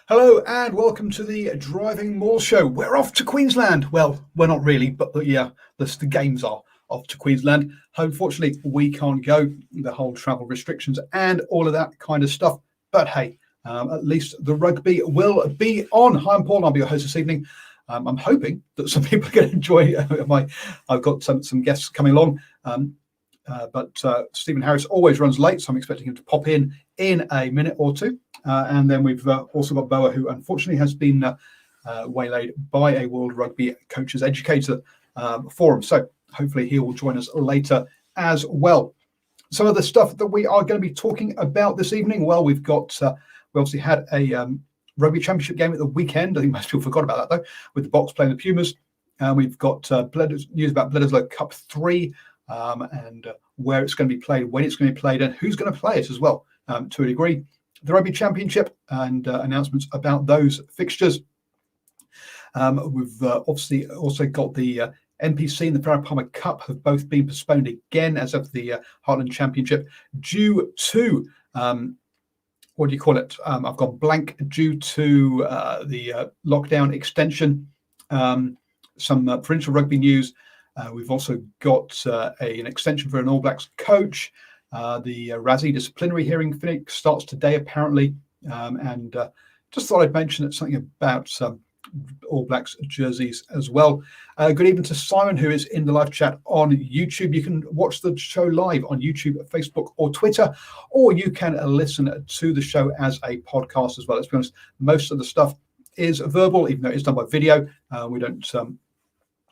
Hello and welcome to the DrivingMaul show. We're off to Queensland. Well, we're not really, but yeah, the games are off to Queensland. Unfortunately, we can't go, the whole travel restrictions and all of that kind of stuff. But hey, at least the rugby will be on. Hi, I'm Paul. I'll be your host this evening. I'm hoping that some people are going to enjoy I've got some guests coming along. But Stephen Harris always runs late, so I'm expecting him to pop in a minute or two. And then we've also got Boa, who unfortunately has been waylaid by a World Rugby Coaches Educator forum. So hopefully he will join us later as well. Some of the stuff that we are going to be talking about this evening, well, we obviously had a Rugby Championship game at the weekend. I think most people forgot about that, though, with the Box playing the Pumas. We've got news about Bledisloe Cup 3 and where it's going to be played, when it's going to be played, and who's going to play it as well, to a degree. The Rugby Championship and announcements about those fixtures. We've obviously also got the NPC and the Farah Palmer Cup have both been postponed again as of the Heartland Championship due to what do you call it? I've gone blank due to the lockdown extension. Some provincial rugby news. We've also got an extension for an All Blacks coach. The Razzie disciplinary hearing starts today, apparently. And just thought I'd mention something about All Blacks jerseys as well. Good evening to Simon, who is in the live chat on YouTube. You can watch the show live on YouTube, Facebook, or Twitter, or you can listen to the show as a podcast as well. Let's be honest, most of the stuff is verbal, even though it's done by video. We don't.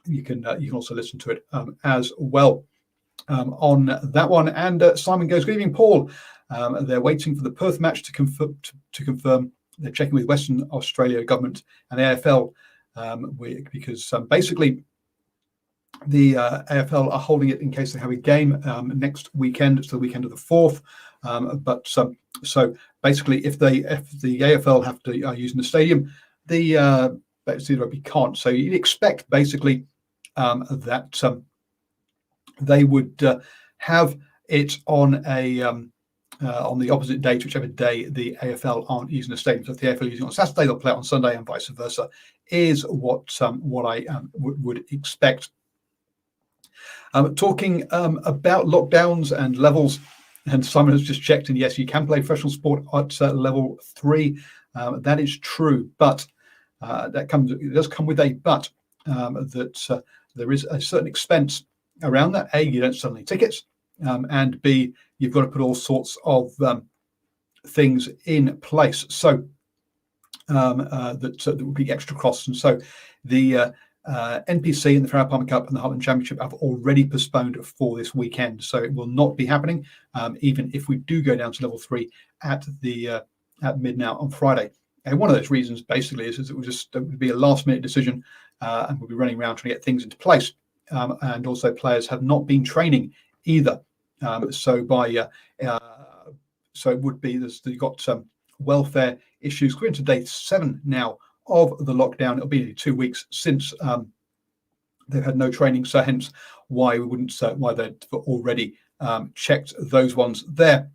You can also listen to it as well on that one. And Simon goes, good evening, Paul. They're waiting for the Perth match to confirm. They're checking with Western Australia government and the AFL because basically the AFL are holding it in case they have a game next weekend. It's the weekend of the 4th. So basically, if the AFL have to use the stadium, the rugby can't. So you'd expect basically that they would have it on the opposite date, whichever day the AFL aren't using the stadium. So if the AFL are using it on Saturday, they'll play it on Sunday, and vice versa. Is what I would expect. Talking about lockdowns and levels, and Simon has just checked, and yes, you can play professional sport at level 3. That is true, but it does come with a but that there is a certain expense around that. A, you don't sell any tickets, and B, you've got to put all sorts of things in place. So that would be extra costs. And so the NPC and the Farah Palmer Cup and the Heartland Championship have already postponed for this weekend. So it will not be happening, even if we do go down to level 3 at midnight on Friday. And one of those reasons basically is it would be a last minute decision, and we'll be running around trying to get things into place. And also players have not been training either. So it would be you've got some welfare issues. We're into day 7 now of the lockdown. It'll be 2 weeks since they've had no training. So hence why we wouldn't why they've already checked those ones there.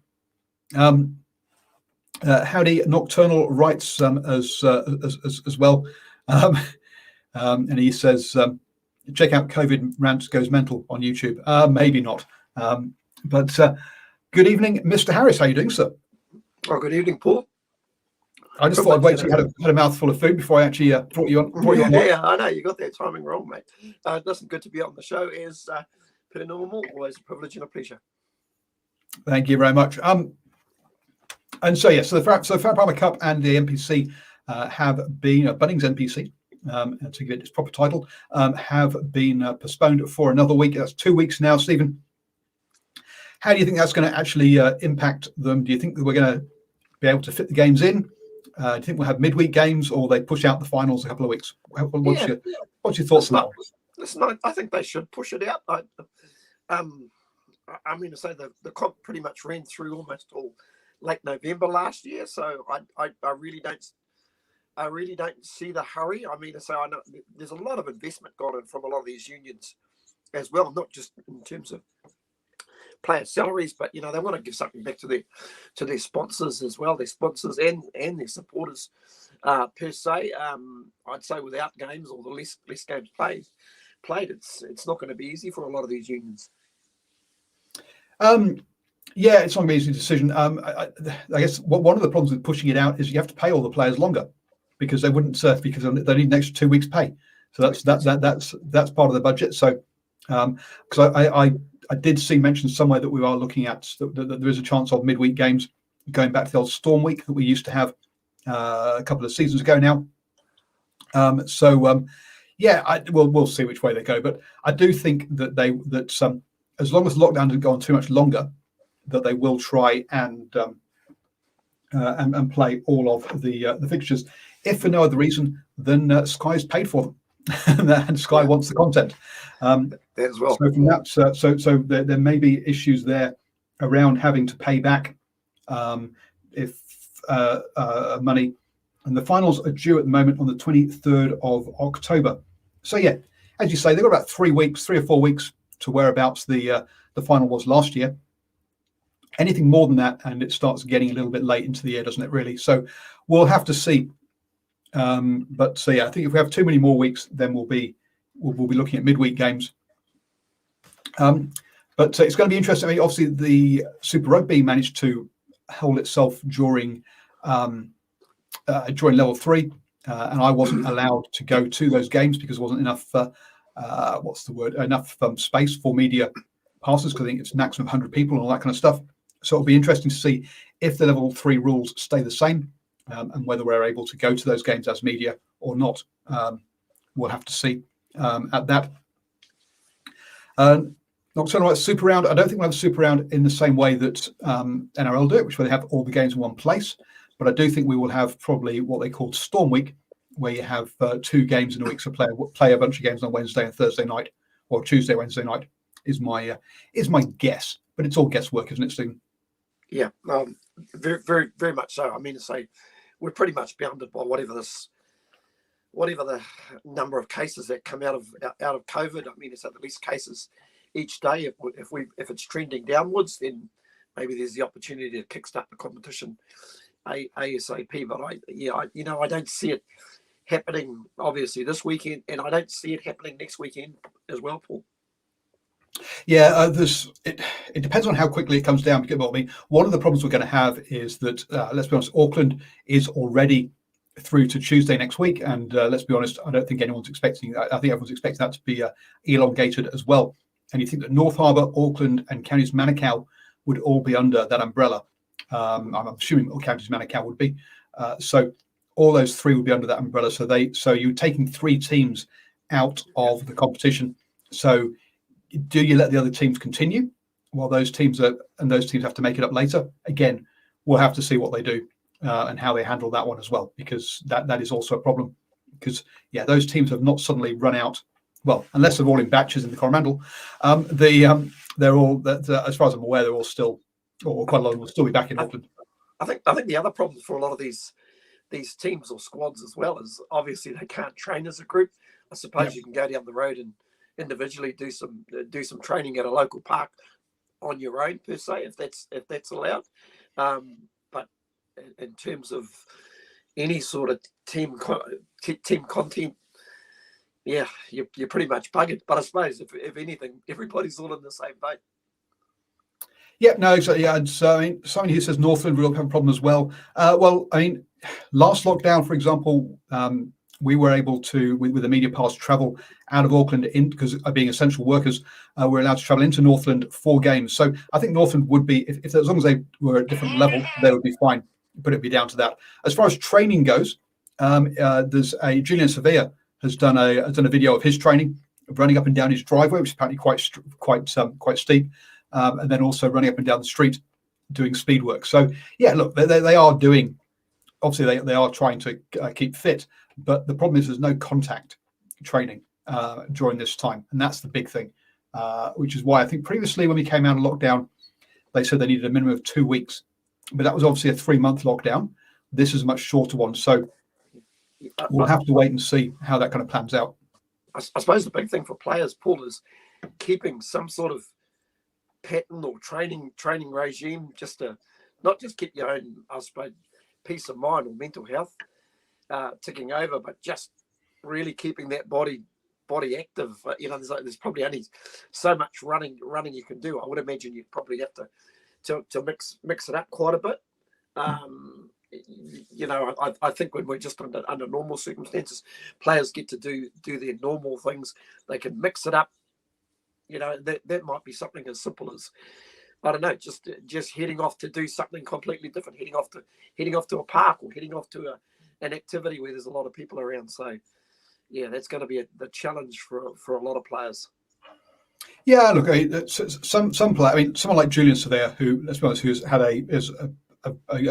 Howdy Nocturnal writes as well, and he says, check out COVID Rant Goes Mental on YouTube. Maybe not, but good evening, Mr. Harris. How are you doing, sir? Oh, good evening, Paul. I just thought I'd wait till you had a mouthful of food before I actually brought you on. Yeah, I know you got that timing wrong, mate. Listen, good to be on the show. Is per normal, always a privilege and a pleasure. Thank you very much. And so, so the Farah Palmer Cup and the NPC have been Bunnings NPC, to give it its proper title, have been postponed for another week. That's 2 weeks now, Stephen. How do you think that's going to actually impact them? Do you think that we're going to be able to fit the games in? Do you think we'll have midweek games, or they push out the finals a couple of weeks? What's your thoughts on that? Listen, I think they should push it out. I mean, to say the comp pretty much ran through almost all late November last year, so I really don't see the hurry. I mean, so I know there's a lot of investment gone in from a lot of these unions as well, not just in terms of player salaries, but they want to give something back to their sponsors as well, their sponsors and their supporters per se. I'd say without games or the less games played, it's not going to be easy for a lot of these unions. Yeah, it's not going to be an easy decision. I guess one of the problems with pushing it out is you have to pay all the players longer because they wouldn't because they need an extra 2 weeks' pay. So that's part of the budget. So because I did see mentioned somewhere that we are looking at that there is a chance of midweek games going back to the old Storm Week that we used to have a couple of seasons ago now. We'll see which way they go. But I do think that as long as lockdown doesn't go on too much longer, that they will try and play all of the fixtures, if for no other reason than Sky's paid for them, and Sky wants the content. As well. So from that, there may be issues there around having to pay back if money. And the finals are due at the moment on the 23rd of October. So yeah, as you say, they've got about 3 or 4 weeks to whereabouts the final was last year. Anything more than that, and it starts getting a little bit late into the year, doesn't it? Really. So we'll have to see. I think if we have too many more weeks, then we'll be looking at midweek games. But it's going to be interesting. I mean, obviously, the Super Rugby managed to hold itself during level 3, and I wasn't allowed to go to those games because there wasn't enough. Enough space for media passes, because I think it's maximum 100 people and all that kind of stuff. So it'll be interesting to see if the level 3 rules stay the same, and whether we're able to go to those games as media or not. We'll have to see at that. Not talking about Super Round. I don't think we'll have a Super Round in the same way that NRL do it, which where they have all the games in one place. But I do think we will have probably what they call Storm Week, where you have 2 games in a week. So play a bunch of games on Wednesday and Thursday night, or Tuesday, Wednesday night is my guess. But it's all guesswork, isn't it, Stephen? Yeah, very, very, very much so. I mean to say, we're pretty much bounded by whatever the number of cases that come out of COVID. I mean, it's at least cases each day. If it's trending downwards, then maybe there's the opportunity to kickstart the competition ASAP. But I don't see it happening obviously this weekend, and I don't see it happening next weekend as well, Paul. Yeah, it depends on how quickly it comes down. I mean, one of the problems we're going to have is that, let's be honest, Auckland is already through to Tuesday next week, and let's be honest, I don't think anyone's expecting that. I think everyone's expecting that to be elongated as well. And you think that North Harbour, Auckland, and Counties Manukau would all be under that umbrella. I'm assuming all Counties Manukau would be. So all those 3 would be under that umbrella. So you're taking 3 teams out of the competition. So do you let the other teams continue while those teams have to make it up later? Again, we'll have to see what they do and how they handle that one as well, because that is also a problem. Because those teams have not suddenly run out. Well, unless they're all in batches in the Coromandel, they're all. As far as I'm aware, they're all still, or quite a lot of them will still be back in Auckland. I think the other problem for a lot of these teams or squads as well is obviously they can't train as a group. I suppose you can go down the road and individually do some training at a local park on your own per se, if that's allowed. But in terms of any sort of team content, you're pretty much buggered. But I suppose if anything, everybody's all in the same boat. Yeah, no, exactly. Yeah, and so I mean, somebody who says Northland will have a problem as well. Well, I mean, last lockdown, for example, we were able to, with the media pass, travel out of Auckland because being essential workers, we're allowed to travel into Northland for games. So I think Northland would be, if as long as they were at a different level, they would be fine. But it'd be down to that. As far as training goes, there's Julian Sevilla has done a video of his training, running up and down his driveway, which is apparently quite steep, and then also running up and down the street doing speed work. So yeah, look, they are doing. Obviously, they are trying to keep fit, but the problem is there's no contact training during this time, and that's the big thing. Which is why I think previously when we came out of lockdown, they said they needed a minimum of 2 weeks, but that was obviously a 3-month lockdown. This is a much shorter one, so we'll have to wait and see how that kind of plans out. I suppose the big thing for players, Paul, is keeping some sort of pattern or training regime, just to not just get your own, I suppose, peace of mind or mental health ticking over, but just really keeping that body active. There's probably only so much running you can do. I would imagine you'd probably have to mix it up quite a bit. I think when we're just under normal circumstances, players get to do their normal things. They can mix it up. That might be something as simple as, I don't know, just heading off to do something completely different, heading off to a park, or heading off to an activity where there's a lot of people around. So yeah, that's going to be the challenge for a lot of players. Yeah, look, some player. I mean, someone like Julian Severe, who, let's be honest, who's had a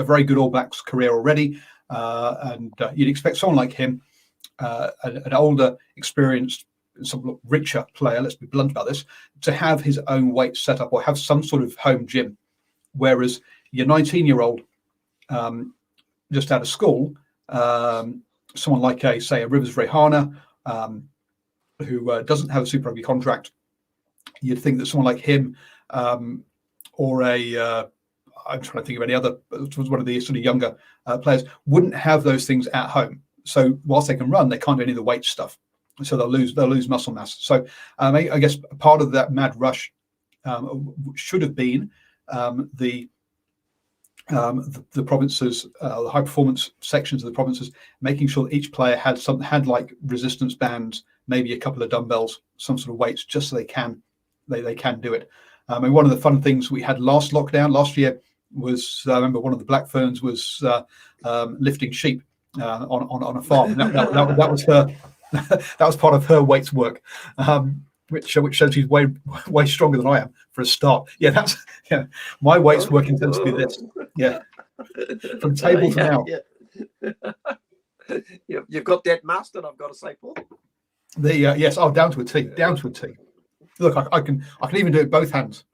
very good All Blacks career already, and you'd expect someone like him, an older, experienced, some richer player, let's be blunt about this, to have his own weight set up or have some sort of home gym. Whereas your 19-year-old, just out of school, someone like a Rivers Rehana, who doesn't have a Super Rugby contract, you'd think that someone like him, or I'm trying to think of any other, one of the sort of younger players, wouldn't have those things at home. So whilst they can run, they can't do any of the weight stuff. So they'll lose muscle mass. So I guess part of that mad rush should have been the provinces, the high performance sections of the provinces, making sure that each player had like resistance bands, maybe a couple of dumbbells, some sort of weights, just so they can do it. And one of the fun things we had last year was, I remember one of the Black Ferns was lifting sheep on a farm. And that was her. That was part of her weights work, which shows she's way stronger than I am for a start. Yeah, my weights work tends to be this. Yeah, from table to now. Yeah. You've got that mastered, I've got to say, Paul. Yes, down to a T. Look, I can even do it both hands.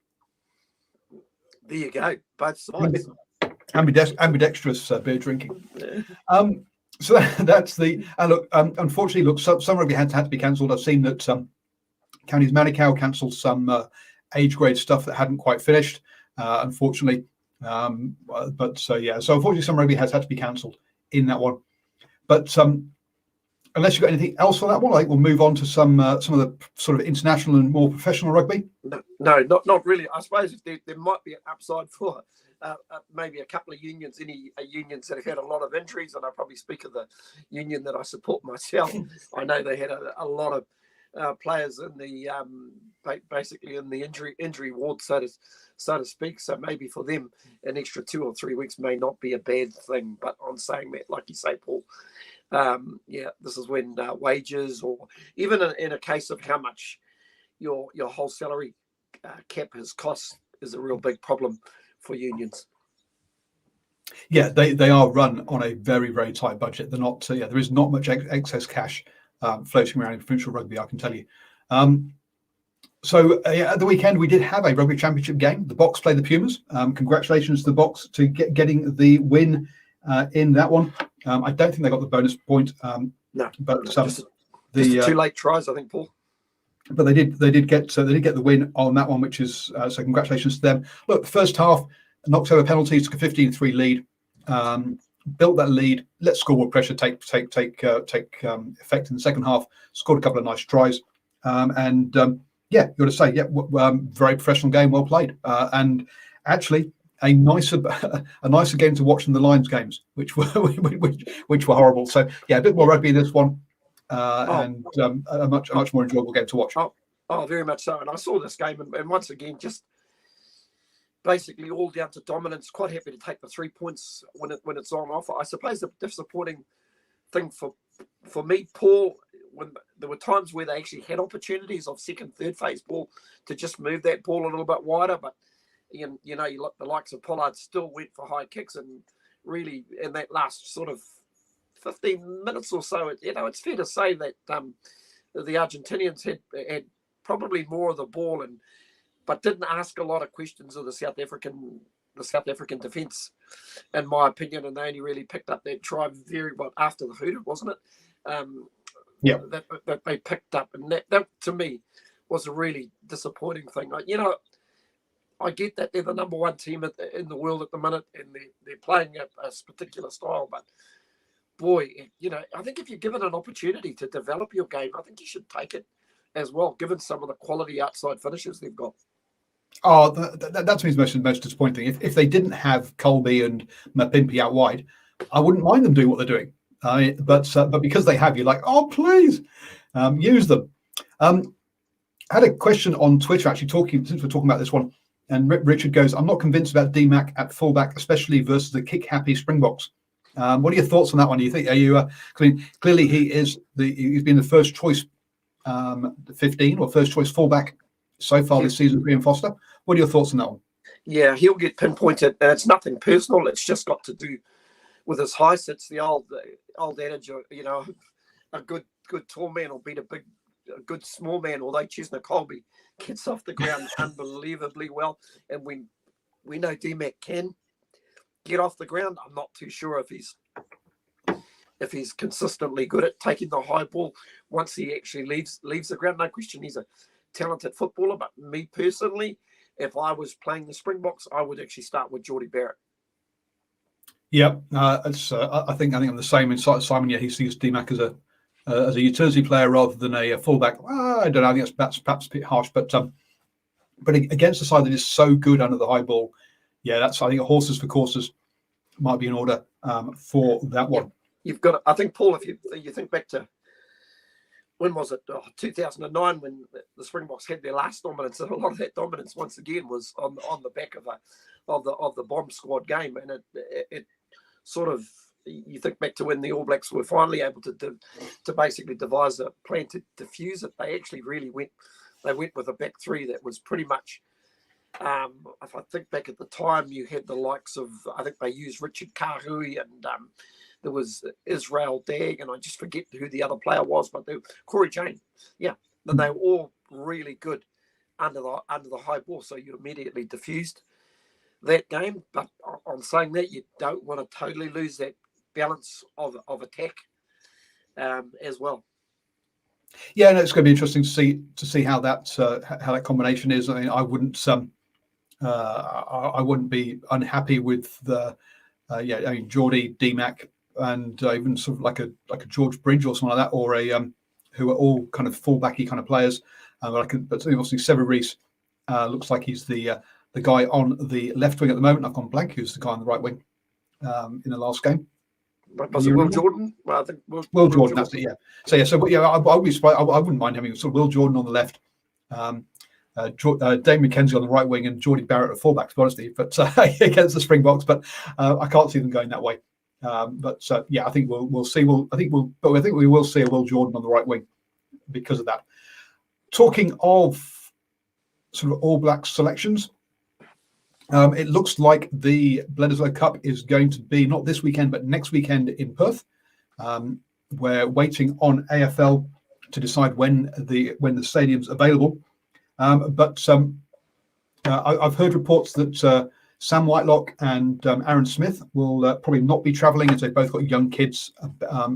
There you go, both sides. Ambidextrous beer drinking. Yeah. So that's the look. Unfortunately, look, some rugby had to be cancelled. I've seen that Counties Manukau cancelled some age grade stuff that hadn't quite finished. Unfortunately, so unfortunately, some rugby has had to be cancelled in that one. But unless you've got anything else on that one, I think we'll move on to some of the sort of international and more professional rugby. No, not really. I suppose there might be an upside for maybe a couple of unions, unions that have had a lot of injuries, and I probably speak of the union that I support myself. I know they had a lot of players in the basically in the injury ward, so to speak. So maybe for them, an extra 2 or 3 weeks may not be a bad thing. But on saying that, like you say, Paul, this is when wages, or even in a case of how much your whole salary cap has cost, is a real big problem for unions. Yeah, they are run on a very, very tight budget. They're not. There is not much excess cash floating around in provincial rugby, I can tell you. At the weekend we did have a Rugby Championship game. The Box played the Pumas. Congratulations to the Box to getting the win in that one. I don't think they got the bonus point. No, but just 2 late tries, I think, Paul. But they did get the win on that one, which is so congratulations to them. Look, the first half knocked over penalties, took a 15-3 lead, built that lead, let scoreboard pressure take effect in the second half, scored a couple of nice tries, and you got to say, very professional game, well played, and actually a nicer game to watch than the Lions games, which were horrible. So a bit more rugby in this one. And a much more enjoyable game to watch. Oh, very much so. And I saw this game, and once again, just basically all down to dominance. Quite happy to take the 3 points when it's on offer. I suppose the disappointing thing for me, Paul, when there were times where they actually had opportunities of second, third phase ball to just move that ball a little bit wider, but you look, the likes of Pollard still went for high kicks, and really in that last sort of 15 minutes or so, it's fair to say that the Argentinians had probably more of the ball, but didn't ask a lot of questions of the South African defence, in my opinion, and they only really picked up that try very well after the hooter, wasn't it? That they picked up, and that to me was a really disappointing thing. I get that they're the number one team in the world at the minute, and they're playing a particular style. But boy, I think if you're given an opportunity to develop your game, I think you should take it as well, given some of the quality outside finishes they've got. Oh, that to me is most disappointing. If they didn't have Colby and Mapimpi out wide, I wouldn't mind them doing what they're doing. But because they have, you're like, oh, please use them. I had a question on Twitter actually since we're talking about this one, and Richard goes, I'm not convinced about DMAC at fullback, especially versus the kick-happy Springboks. What are your thoughts on that one? Do you think? Are you? I mean, clearly he's been the first choice 15 or first choice fullback so far this season, Ian Foster. What are your thoughts on that one? Yeah, he'll get pinpointed, and it's nothing personal. It's just got to do with his height. It's the old adage, a good tall man will beat a good small man. Although Chesna Colby gets off the ground unbelievably well, and we know DMAC can get off the ground. I'm not too sure if he's consistently good at taking the high ball once he actually leaves the ground. No question, he's a talented footballer. But me personally, if I was playing the Springboks, I would actually start with Geordie Barrett. Yeah, I think I'm the same. Inside Simon, yeah, he sees DMAC as a utility player rather than a fullback. I don't know. I think that's perhaps a bit harsh, but against the side that is so good under the high ball, yeah, I think horses for courses might be in order for that one. Yeah. You've got, I think, Paul, if you think back to when was it? 2009, when the Springboks had their last dominance, and a lot of that dominance once again was on the back of the bomb squad game, and it sort of, you think back to when the All Blacks were finally able to basically devise a plan to diffuse it. They actually really went with a back three that was pretty much. If I think back at the time, you had the likes of, I think they used Richard Kahui, and there was Israel Dag, and I just forget who the other player was, but Corey Jane. Yeah, and they were all really good under the high ball, so you immediately diffused that game. But on saying that, you don't want to totally lose that balance of attack as well. Yeah, no, it's going to be interesting to see how that combination is. I mean, I wouldn't be unhappy with the Geordie, DMAC, and even sort of like a George Bridge or something like that, or who are all kind of fullbacky kind of players. But obviously Sever Reece looks like he's the guy on the left wing at the moment. I've gone blank. Who's the guy on the right wing in the last game? Was it Will Jordan? Well, I think Will Jordan. That's it. Yeah. So I would be surprised. I wouldn't mind having sort of Will Jordan on the left, Dane McKenzie on the right wing, and Geordie Barrett at fullback. To be honest, but against the Springboks, but I can't see them going that way. I think we'll see. I think we will see a Will Jordan on the right wing because of that. Talking of sort of All Blacks selections. It looks like the Bledisloe Cup is going to be not this weekend, but next weekend in Perth. We're waiting on AFL to decide when the stadium's available. But I've heard reports that Sam Whitelock and Aaron Smith will probably not be travelling, as they've both got young kids,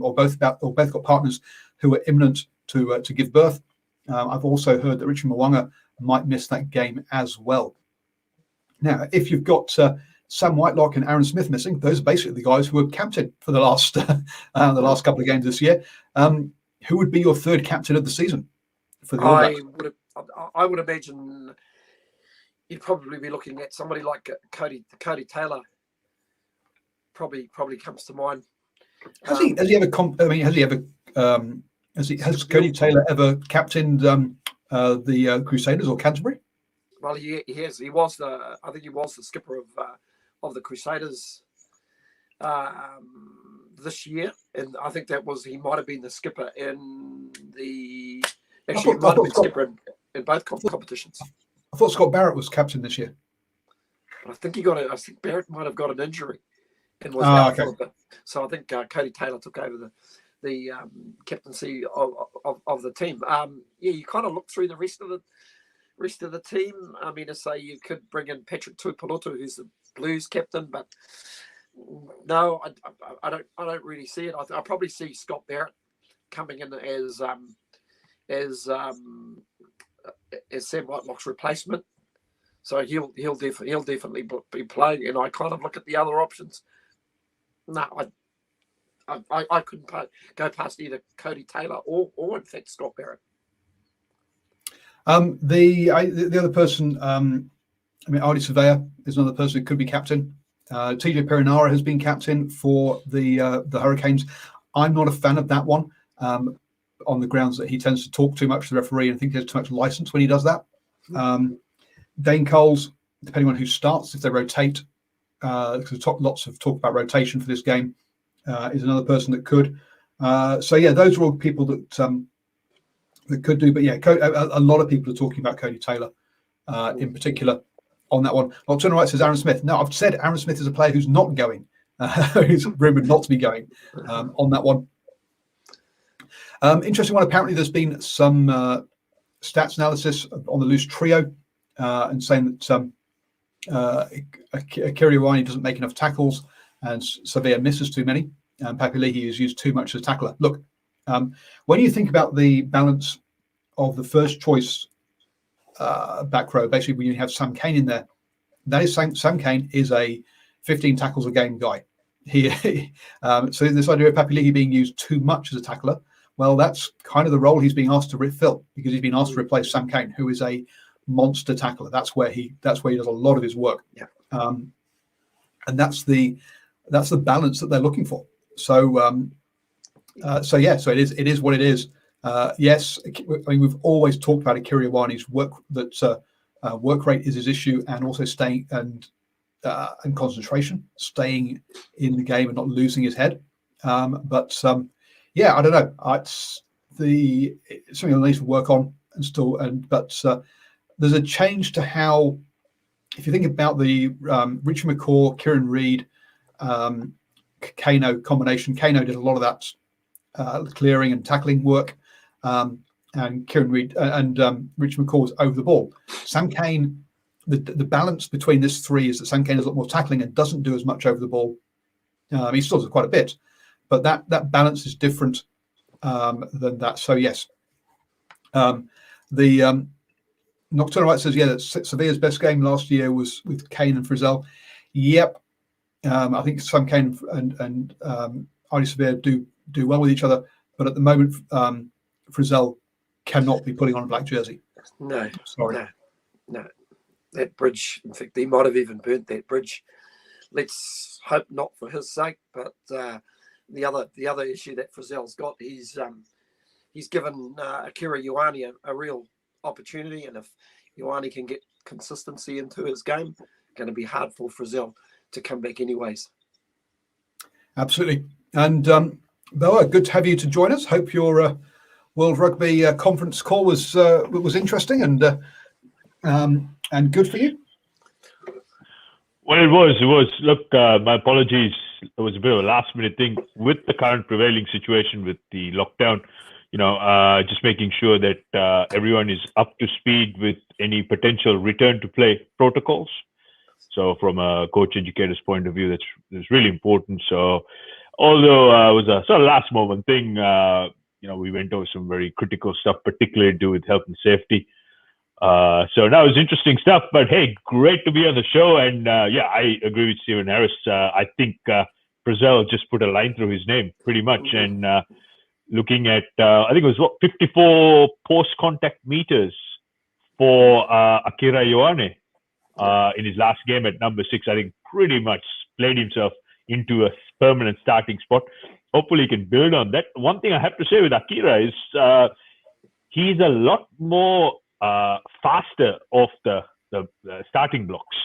or both got partners who are imminent to give birth. I've also heard that Richard Mwanga might miss that game as well. Now, if you've got Sam Whitelock and Aaron Smith missing, those are basically the guys who were captain for the last couple of games this year. Who would be your third captain of the season for the All Blacks? I would imagine you'd probably be looking at somebody like Cody Taylor. Probably comes to mind. Has Cody Taylor ever captained the Crusaders or Canterbury? Well, he has. I think he was the skipper of the Crusaders this year, and I think he might have been the skipper in the. Actually, he might have been skipper in both competitions. I thought Scott Barrett was captain this year. I think I think Barrett might have got an injury and was out for a bit. So I think Cody Taylor took over the captaincy of the team. You kind of look through the rest of the team. I mean, to say you could bring in Patrick Tuipulotu, who's the Blues captain, but no, I don't really see it. I probably see Scott Barrett coming in as Sam Whitelock's replacement. So he'll definitely be playing. And I kind of look at the other options. No, I couldn't go past either Cody Taylor or in fact Scott Barrett. The other person, Artie Surveyor is another person who could be captain. TJ Perinara has been captain for the Hurricanes. I'm not a fan of that one, on the grounds that he tends to talk too much to the referee and I think he has too much license when he does that. Dane Coles, depending on who starts, if they rotate, because lots of talk about rotation for this game, is another person that could. So yeah, those are all people that could do. But yeah, a lot of people are talking about Cody Taylor in particular on that one. Nocturnal Right says Aaron Smith. No, I've said Aaron Smith is a player who's not going, who's rumoured not to be going on that one. Interesting one. Apparently, there's been some stats analysis on the loose trio and saying that Akira Ioane doesn't make enough tackles and Sevilla misses too many. And Papali'i is used too much as a tackler. Look, when you think about the balance of the first choice back row, basically when you have Sam Cane in there, that is Sam Cane is a 15 tackles a game guy. So this idea of Papali'i being used too much as a tackler, well, that's kind of the role he's being asked to fill, because he's been asked to replace Sam Cane, who is a monster tackler. That's where he does a lot of his work. Yeah. And that's the balance that they're looking for. So so it is what it is. Yes, I mean, we've always talked about Akira Ioane's work, that work rate is his issue, and also staying and concentration, staying in the game and not losing his head. Yeah, I don't know. It's something I need to work on but there's a change to how, if you think about the Richie McCaw, Kieran Reid, Kano combination. Kano did a lot of that clearing and tackling work, and Kieran Reid and Richie McCaw was over the ball. Sam Cane, the balance between this three is that Sam Cane has a lot more tackling and doesn't do as much over the ball. He still does quite a bit, but that balance is different than that. So yes, the Nocturnal Right says, yeah, that Sevilla's best game last year was with Kane and Frizzell. Yep. I think Sam Cane and Artie Sevilla do well with each other, but at the moment, Frizzell cannot be putting on a black jersey. No, sorry, no. That bridge, in fact, he might have even burnt that bridge. Let's hope not for his sake. But the other issue that Frizzell's got, he's given Akira Ioane a real opportunity, and if Ioane can get consistency into his game, going to be hard for Frizzell to come back anyways. Absolutely. And Boa, good to have you to join us. Hope your World Rugby conference call was interesting and good for you. Well, it was. Look, my apologies. It was a bit of a last-minute thing with the current prevailing situation with the lockdown. Just making sure that everyone is up to speed with any potential return to play protocols. So from a coach educator's point of view, that's really important. So although it was a sort of last moment thing, we went over some very critical stuff, particularly to do with health and safety. So that was interesting stuff. But hey, great to be on the show. And I agree with Stephen Harris. I think Frizzell just put a line through his name pretty much. And looking at, I think it was 54 post-contact meters for Akira Ioane in his last game at number 6. I think pretty much played himself into a permanent starting spot. Hopefully he can build on that. One thing I have to say with Akira is he's a lot more faster off the starting blocks.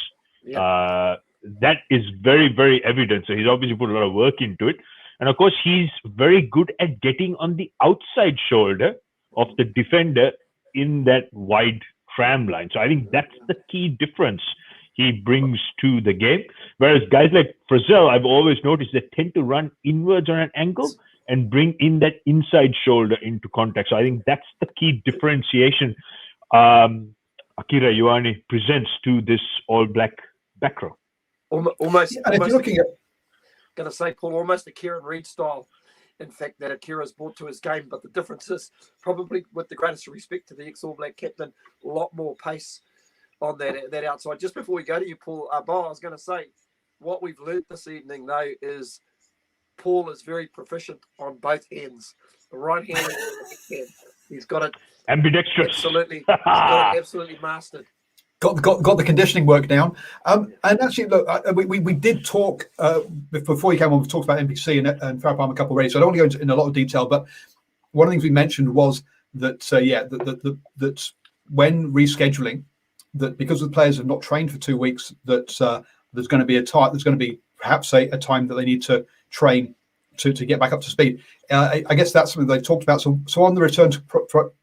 Yeah. That is very, very evident. So he's obviously put a lot of work into it. And of course, he's very good at getting on the outside shoulder of the defender in that wide tram line. So I think that's the key difference he brings to the game. Whereas guys like Frizzell, I've always noticed, they tend to run inwards on an angle and bring in that inside shoulder into contact. So I think that's the key differentiation Akira Ioane presents to this all-black back row. Almost. And if you're looking at, going to say, Paul, almost a Kieran Reid style, in fact, that Akira's brought to his game. But the difference is, probably with the greatest respect to the ex-All Black captain, a lot more pace, on that outside. Just before we go to you, Paul, Bo, I was going to say, what we've learned this evening, though, is Paul is very proficient on both hands, the right hand and the left hand. He's got it ambidextrous. Absolutely, he's got it absolutely mastered. Got the conditioning work down. And actually, look, we did talk before you came on. We talked about NPC and Farah Palmer couple already, so I don't want to go into in a lot of detail. But one of the things we mentioned was that that when rescheduling, that because the players have not trained for 2 weeks, that there's going to be perhaps a time that they need to train to get back up to speed. I guess that's something they talked about. So on the return to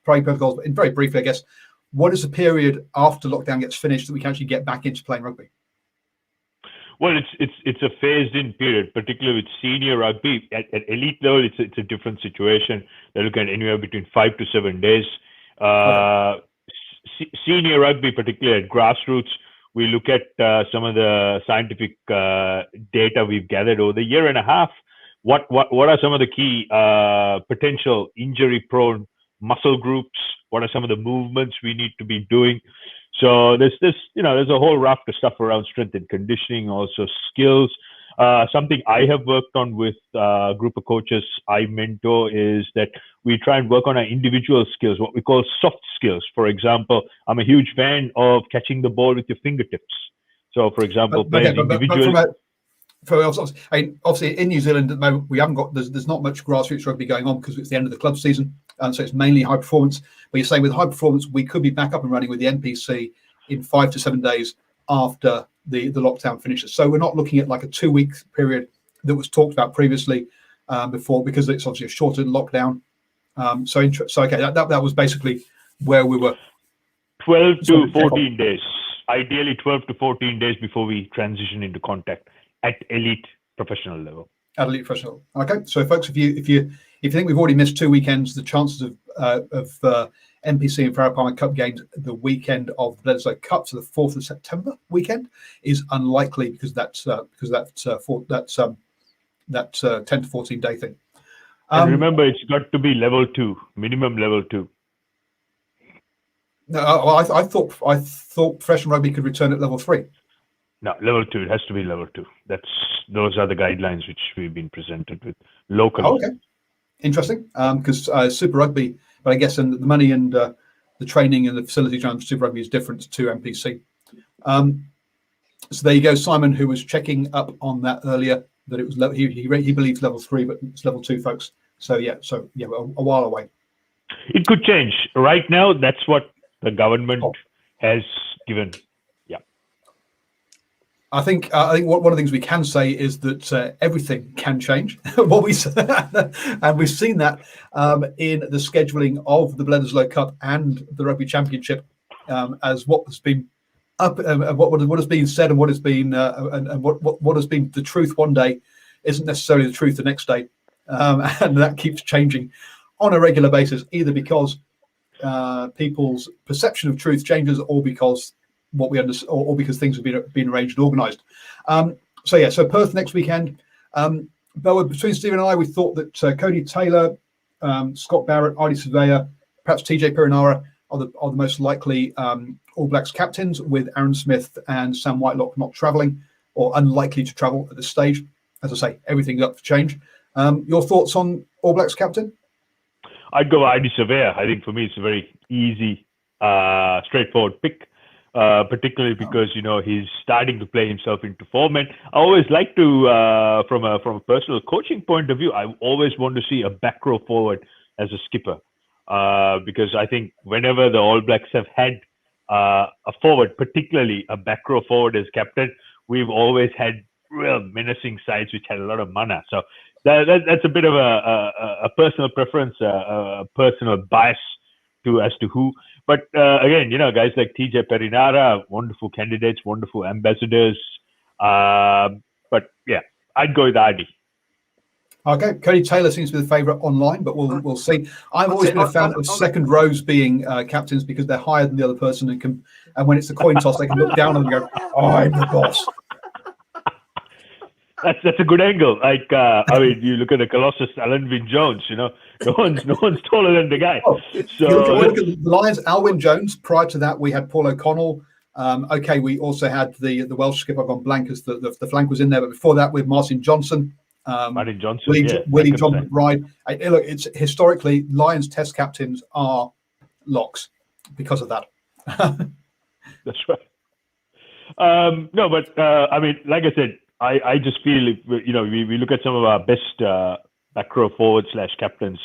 playing protocols, and very briefly, I guess, what is the period after lockdown gets finished that we can actually get back into playing rugby? Well, it's a phased-in period, particularly with senior rugby. At elite level, it's a different situation. They're looking at anywhere between 5 to 7 days. Senior rugby, particularly at grassroots, we look at some of the scientific data we've gathered over the year and a half. What are some of the key potential injury-prone muscle groups? What are some of the movements we need to be doing? So there's a whole raft of stuff around strength and conditioning, also skills. Something I have worked on with a group of coaches I mentor is that we try and work on our individual skills, what we call soft skills. For example, I'm a huge fan of catching the ball with your fingertips. So, for example, playing individual. Obviously, in New Zealand at the moment, we haven't got there's not much grassroots rugby going on because it's the end of the club season, and so it's mainly high performance. But you're saying with high performance, we could be back up and running with the NPC in 5 to 7 days after the lockdown finishes. So we're not looking at like a 2 week period that was talked about previously before, because it's obviously a shorter lockdown. So okay, that was basically where we were. 12 to 14 days, ideally 12 to 14 days before we transition into contact at elite professional level. At elite professional. Okay, so folks, if you think we've already missed 2 weekends, the chances of NPC and Farah Palmer Cup games the weekend of the Bledisloe Cup, so the 4th of September weekend, is unlikely because that's 10 to 14 day thing. And remember, it's got to be level 2, minimum level 2. No, I thought professional rugby could return at level 3. No, level 2. It has to be level 2. Those are the guidelines which we've been presented with locally. Oh, okay, interesting. Because Super Rugby, but I guess the money and the training and the facilities around Super Rugby is different to NPC. So there you go, Simon, who was checking up on that earlier, that it was he believes level 3, but it's level 2, folks. So a while away. It could change. Right now, that's what the government has given. I think one of the things we can say is that everything can change. And we've seen that in the scheduling of the Bledisloe Cup and the Rugby Championship, as what has been up, what has been said, and what has been and what has been the truth one day isn't necessarily the truth the next day, and that keeps changing on a regular basis, either because people's perception of truth changes, or because what we understand, or because things have been arranged and organised. So Perth next weekend. Boa, between Stephen and I, we thought that Cody Taylor, Scott Barrett, Artie Surveyor, perhaps TJ Perenara are the most likely All Blacks captains, with Aaron Smith and Sam Whitelock not travelling or unlikely to travel at this stage. As I say, everything's up for change. Your thoughts on All Blacks captain? I'd go Artie Surveyor. I think for me it's a very easy, straightforward pick. Particularly because he's starting to play himself into form, and I always like to, from a personal coaching point of view, I always want to see a back row forward as a skipper, because I think whenever the All Blacks have had a forward, particularly a back row forward as captain, we've always had real menacing sides which had a lot of mana. So that's a bit of a personal preference, a personal bias as to who. But again, guys like TJ Perenara, wonderful candidates, wonderful ambassadors. But yeah, I'd go with Artie. Okay, Cody Taylor seems to be the favourite online, but we'll see. I've always been a fan of second rows being captains, because they're higher than the other person, and when it's a coin toss, they can look down and go, "I'm the boss." That's a good angle. Like, you look at the Colossus, Alan Wynne Jones. No one's taller than the guy. Oh, so look at the Lions, Alwyn Jones. Prior to that, we had Paul O'Connell, Okay, we also had the Welsh skipper gone blank as the flank was in there, but before that with Martin Johnson. Martin Johnson, Willie John McBride. Look, it's historically Lions Test captains are locks because of that. That's right. No, but I mean, like I said, I just feel if we look at some of our best back row forward / captains,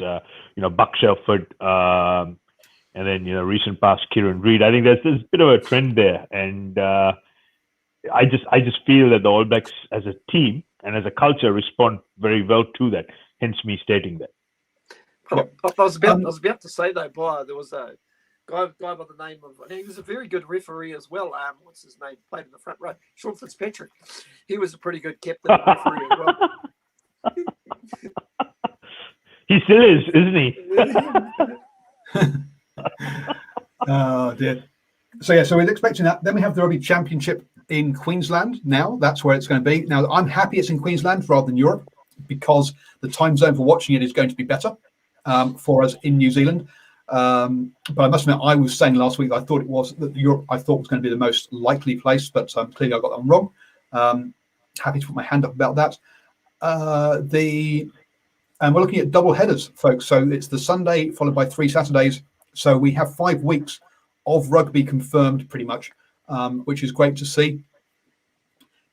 Buck Shelford, and then recent past Kieran Reid. I think there's a bit of a trend there, and I just feel that the All Blacks as a team and as a culture respond very well to that. Hence me stating that. I was about to say though, Brian, there was a guy by the name of, and he was a very good referee as well. What's his name? Played in the front row. Sean Fitzpatrick. He was a pretty good captain and referee as well. He still is, isn't he? Oh dear. So we're expecting that. Then we have the Rugby Championship in Queensland. Now that's where it's going to be. Now I'm happy it's in Queensland rather than Europe because the time zone for watching it is going to be better for us in New Zealand. But I must admit, I was saying last week I thought it was that Europe. I thought was going to be the most likely place, but clearly I got that wrong. Happy to put my hand up about that. And we're looking at double headers, folks. So it's the Sunday followed by 3 Saturdays. So we have 5 weeks of rugby confirmed, pretty much, which is great to see.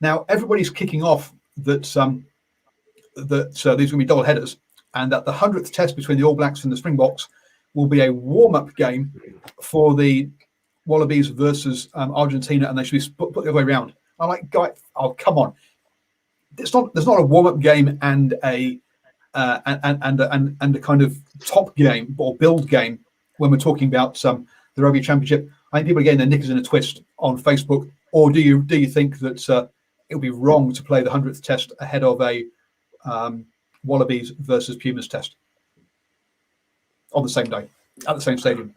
Now everybody's kicking off that these are going to be double headers, and that the 100th Test between the All Blacks and the Springboks will be a warm-up game for the Wallabies versus Argentina, and they should be put the other way around. I'm like, guy, oh come on! There's not a warm-up game and a kind of top game or build game when we're talking about the Rugby Championship. I think people are getting their knickers in a twist on Facebook. Or do you think that it would be wrong to play the 100th Test ahead of a Wallabies versus Pumas Test on the same day at the same stadium?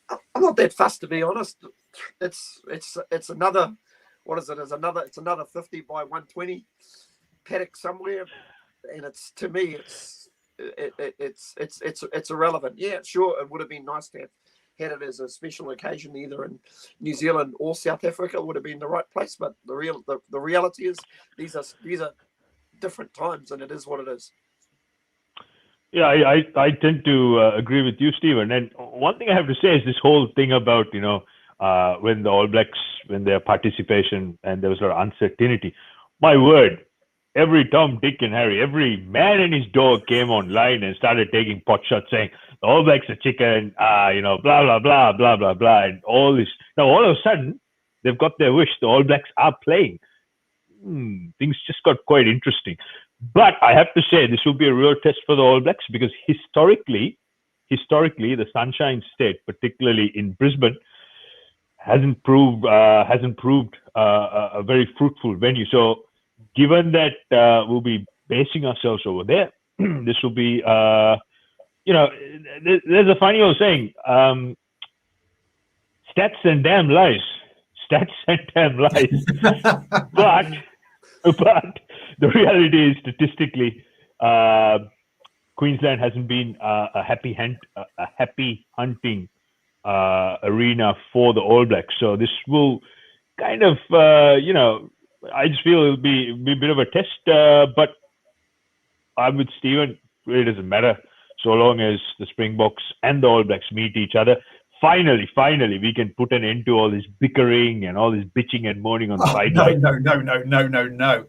I'm not that fussed, to be honest. It's another, what is it? It's another 50 by 120 paddock somewhere, and it's, to me, it's irrelevant. Yeah, sure, it would have been nice to have had it as a special occasion either in New Zealand or South Africa. Would have been the right place, but the reality is these are different times, and it is what it is. Yeah, I tend to agree with you, Stephen. And one thing I have to say is this whole thing about, when the All Blacks, when their participation and there was a lot of uncertainty. My word, every Tom, Dick and Harry, every man and his dog came online and started taking pot shots saying, the All Blacks are chicken, blah, blah, blah, blah, blah, blah, and all this. Now, all of a sudden, they've got their wish. The All Blacks are playing. Things just got quite interesting. But I have to say, this will be a real test for the All Blacks because historically, the Sunshine State, particularly in Brisbane, hasn't proved a very fruitful venue. So, given that we'll be basing ourselves over there, this will be, there's a funny old saying, stats and damn lies. Stats and damn lies. But the reality is, statistically, Queensland hasn't been a happy hunting arena for the All Blacks. So this will kind of, I just feel it'll be a bit of a test. But I'm with Stephen. It really doesn't matter so long as the Springboks and the All Blacks meet each other. Finally, we can put an end to all this bickering and all this bitching and moaning on the sideline. No.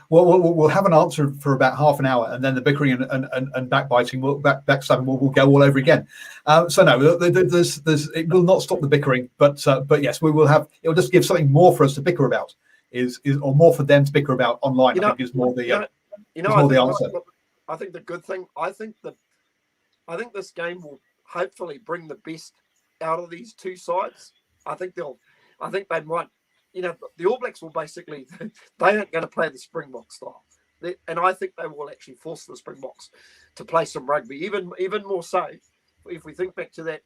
We'll have an answer for about half an hour, and then the bickering and backbiting, backstabbing will go all over again. So no, there's it will not stop the bickering, but yes, we will have. It will just give something more for us to bicker about, or more for them to bicker about online. I think is more the answer. I think the good thing. I think this game will hopefully bring the best out of these two sides. I think they might. The All Blacks will basically, they aren't going to play the Springbok style. And I think they will actually force the Springboks to play some rugby, even more so if we think back to that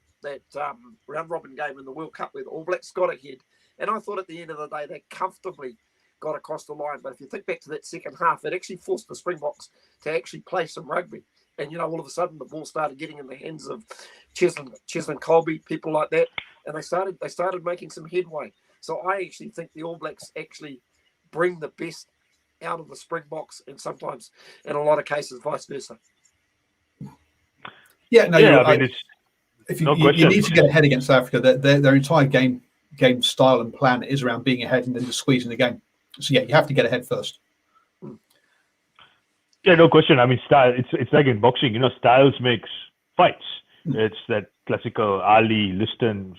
round robin game in the World Cup where the All Blacks got ahead. And I thought at the end of the day, they comfortably got across the line. But if you think back to that second half, it actually forced the Springboks to actually play some rugby. And, all of a sudden the ball started getting in the hands of Cheslin Colby, people like that. And they started making some headway. So I actually think the All Blacks actually bring the best out of the Springboks, and sometimes, in a lot of cases, vice versa. Yeah, no, Yeah, you're I right. mean, it's If no you question. need to get ahead against South Africa, their entire game style and plan is around being ahead and then just squeezing the game. So yeah, you have to get ahead first. Yeah, no question. I mean, style. It's like in boxing. Styles makes fights. It's that classical Ali, Liston,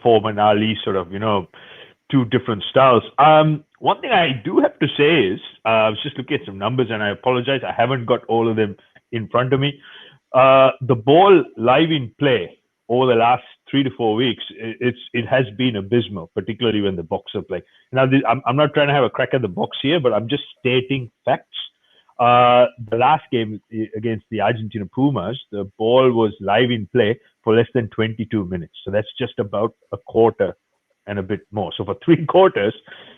Foreman, Ali sort of, two different styles. One thing I do have to say is, I was just looking at some numbers, and I apologize, I haven't got all of them in front of me. The ball live in play over the last 3 to 4 weeks, it has been abysmal, particularly when the Boks are playing. Now, I'm not trying to have a crack at the Boks here, but I'm just stating facts. The last game against the Argentina Pumas, the ball was live in play for less than 22 minutes. So that's just about a quarter and a bit more. So for 3 quarters,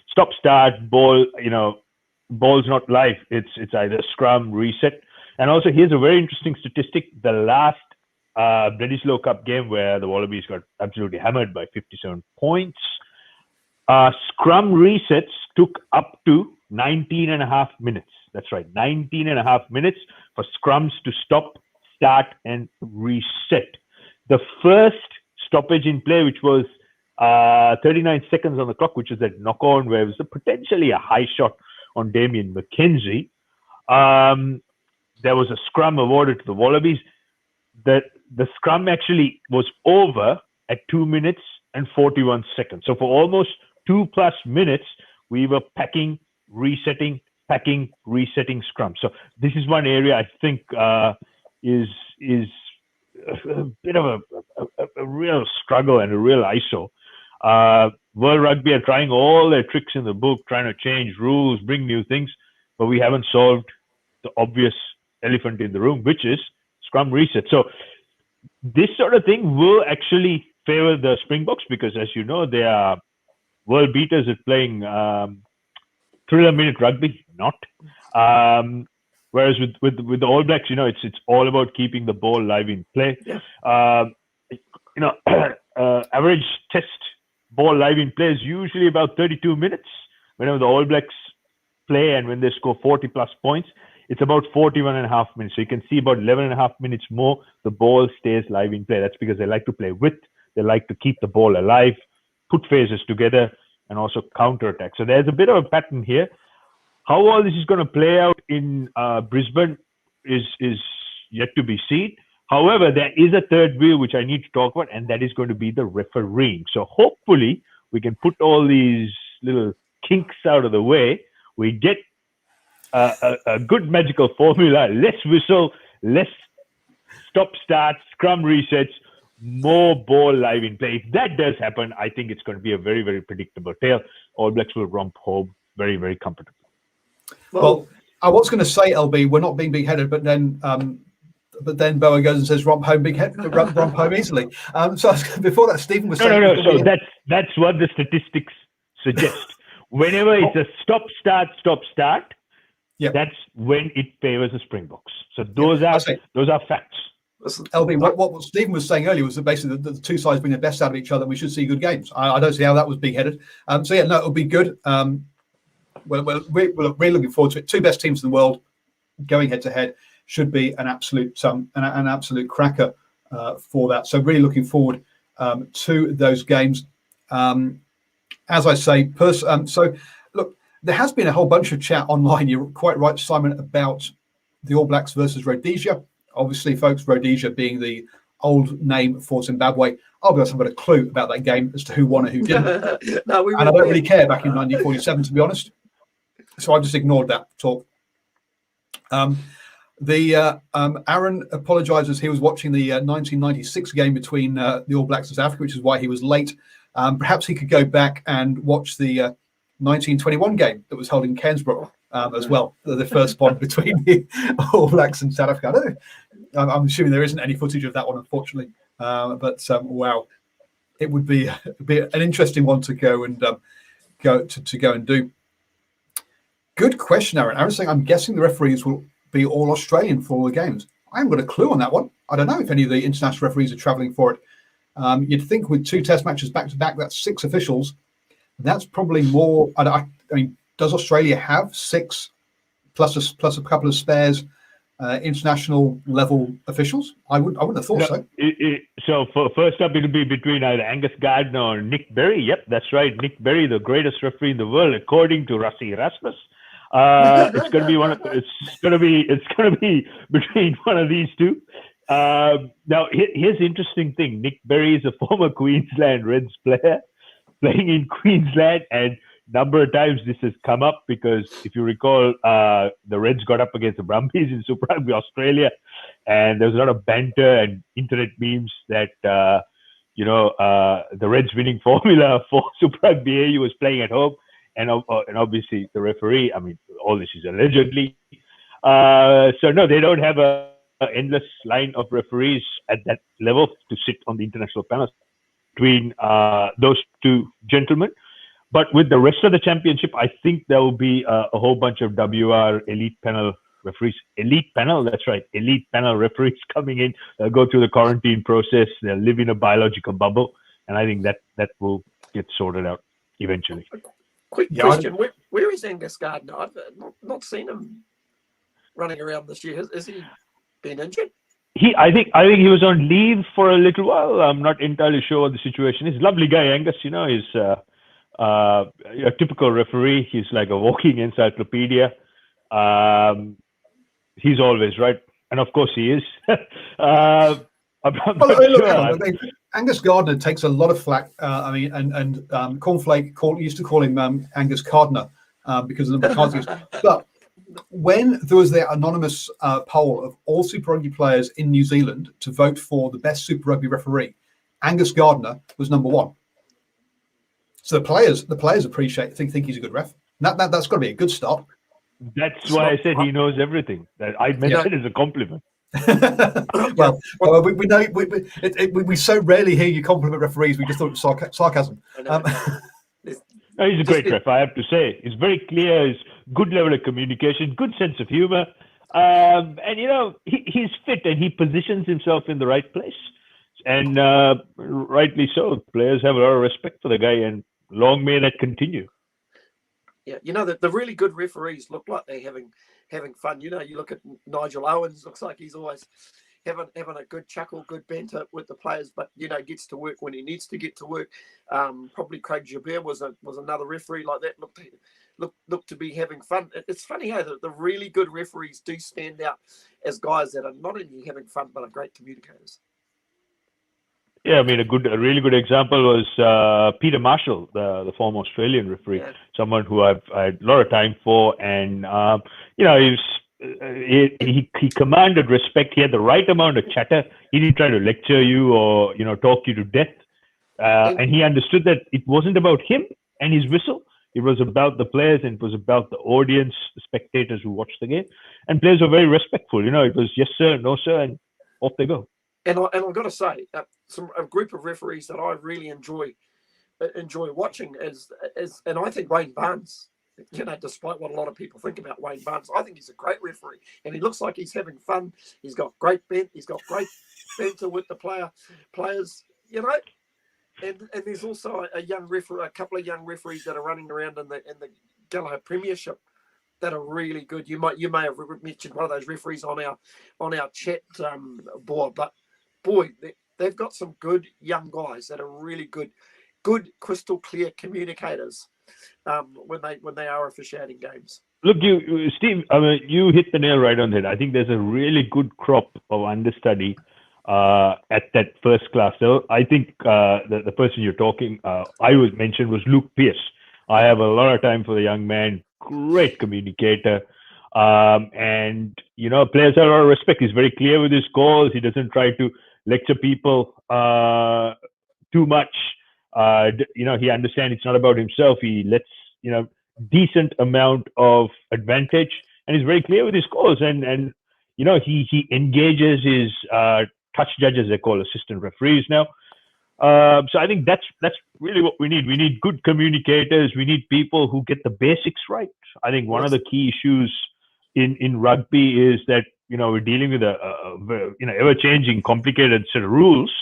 stop, start, ball, ball's not live. It's either scrum, reset. And also, here's a very interesting statistic. The last Bledisloe Cup game where the Wallabies got absolutely hammered by 57 points, scrum resets took up to 19 and a half minutes. That's right, 19 and a half minutes for scrums to stop, start, and reset. The first stoppage in play, which was 39 seconds on the clock, which is that knock-on where it was potentially a high shot on Damien McKenzie. There was a scrum awarded to the Wallabies. The scrum actually was over at 2 minutes and 41 seconds. So for almost 2+ minutes, we were packing, resetting scrum. So this is one area I think is a bit of a real struggle and a real ISO. World Rugby are trying all their tricks in the book, trying to change rules, bring new things, but we haven't solved the obvious elephant in the room, which is scrum reset. So this sort of thing will actually favor the Springboks because, as you know, they are world beaters at playing thriller minute rugby, not. Whereas with the All Blacks, it's all about keeping the ball live in play. Yeah. Average test ball live in play is usually about 32 minutes. Whenever the All Blacks play and when they score 40+ points, it's about 41 and a half minutes. So you can see about 11 and a half minutes more, the ball stays live in play. That's because they like to play width. They like to keep the ball alive, put phases together, and also counter-attack. So there's a bit of a pattern here. How all this is going to play out in Brisbane is yet to be seen. However, there is a third wheel which I need to talk about, and that is going to be the refereeing. So hopefully we can put all these little kinks out of the way. We get a good magical formula, less whistle, less stop-start, scrum resets, more ball live in play. If that does happen, I think it's going to be a very, very predictable tale. All Blacks will romp home very, very comfortably. Well, I was going to say, LB, we're not being big-headed, but then Boa goes and says romp home romp home easily. So before that, Stephen was saying... No. So that's what the statistics suggest. Whenever it's a stop-start, yeah, that's when it favors the Springboks. So those are facts. LB, what Stephen was saying earlier was that basically the two sides bring the best out of each other, and we should see good games. I don't see how that was big-headed. So yeah, no, it'll be good. We're really looking forward to it. Two best teams in the world going head-to-head should be an absolute cracker for that. So really looking forward to those games. As I say, Pearce. So look, there has been a whole bunch of chat online. You're quite right, Simon, about the All Blacks versus Rhodesia. Obviously, folks, Rhodesia being the old name for Zimbabwe. I'll be honest, I've got a clue about that game as to who won and who didn't. And I don't really care back in 1947, to be honest. So I've just ignored that talk. Aaron apologises. He was watching the 1996 game between the All Blacks and South Africa, which is why he was late. Perhaps he could go back and watch the 1921 game that was held in Cairnsborough as well, the first one between the All Blacks and South Africa. I'm assuming there isn't any footage of that one, unfortunately. But wow, it would be an interesting one to go and go and do. Good question, Aaron. Aaron's saying, I'm guessing the referees will be all Australian for all the games. I haven't got a clue on that one. I don't know if any of the international referees are travelling for it. You'd think with 2 test matches back to back, that's 6 officials. That's probably more. I mean, does Australia have 6 plus a couple of spares international level officials? I wouldn't have thought so. So first up, it'll be between either Angus Gardner or Nick Berry. Yep, that's right. Nick Berry, the greatest referee in the world, according to Rusty Erasmus. It's going to be between one of these two. Now, here's the interesting thing. Nick Berry is a former Queensland Reds player playing in Queensland, and number of times this has come up because if you recall, the Reds got up against the Brumbies in Super Rugby Australia, and there was a lot of banter and internet memes that the Reds winning formula for Super Rugby AU was playing at home, and obviously the referee. I mean, all this is allegedly. So no, they don't have a endless line of referees at that level to sit on the international panel between those two gentlemen. But with the rest of the championship, I think there will be a whole bunch of WR elite panel referees. Elite panel, that's right. Elite panel referees coming in. They'll go through the quarantine process. They'll live in a biological bubble. And I think that will get sorted out eventually. Quick question. Where is Angus Gardner? I've not seen him running around this year. Has he been injured? I think he was on leave for a little while. I'm not entirely sure what the situation is. Lovely guy, Angus. He's a typical referee. He's like a walking encyclopedia. He's always right, and of course he is. Angus Gardner takes a lot of flack. Cornflake used to call him Angus Gardner because of the cards. But when there was the anonymous poll of all Super Rugby players in New Zealand to vote for the best Super Rugby referee, Angus Gardner was number 1. So the players think he's a good ref. That's got to be a good start. That's why I said he knows everything. That I meant it as a compliment. well, we know we so rarely hear you compliment referees. We just thought it was sarcasm. No, he's a great ref, I have to say. He's very clear. He's good level of communication, good sense of humor, and he's fit and he positions himself in the right place, and rightly so. Players have a lot of respect for the guy, and long may that continue. Yeah, the really good referees look like they're having fun. You look at Nigel Owens, looks like he's always having a good chuckle, good banter with the players, but gets to work when he needs to get to work. Probably Craig Jabir was another referee like that. Looked to be having fun. It's funny how the really good referees do stand out as guys that are not only having fun but are great communicators. Yeah, I mean, a really good example was Peter Marshall, the former Australian referee, someone who I've had a lot of time for, and he commanded respect. He had the right amount of chatter. He didn't try to lecture you or talk you to death, and he understood that it wasn't about him and his whistle. It was about the players, and it was about the audience, the spectators who watched the game, and players were very respectful. It was yes sir, no sir, and off they go. And I've got to say, a group of referees that I really enjoy watching is and I think Wayne Barnes. Despite what a lot of people think about Wayne Barnes, I think he's a great referee, and he looks like he's having fun. He's got great banter with the players. And there's also a couple of young referees that are running around in the Gallagher Premiership that are really good. You may have mentioned one of those referees on our chat board, but boy, they've got some good young guys that are really good crystal clear communicators when they are officiating games. Look, Steve, you hit the nail right on the head. I think there's a really good crop of understudy at that first class level. I think the person you're talking, mentioned was Luke Pearce. I have a lot of time for the young man. Great communicator. And players have a lot of respect. He's very clear with his calls. He doesn't try to lecture people too much. He understands it's not about himself. He lets decent amount of advantage, and he's very clear with his calls. And he engages his touch judges, they call assistant referees now. So I think that's really what we need. We need good communicators. We need people who get the basics right. I think one of the key issues in rugby is that we're dealing with a ever-changing, complicated set of rules,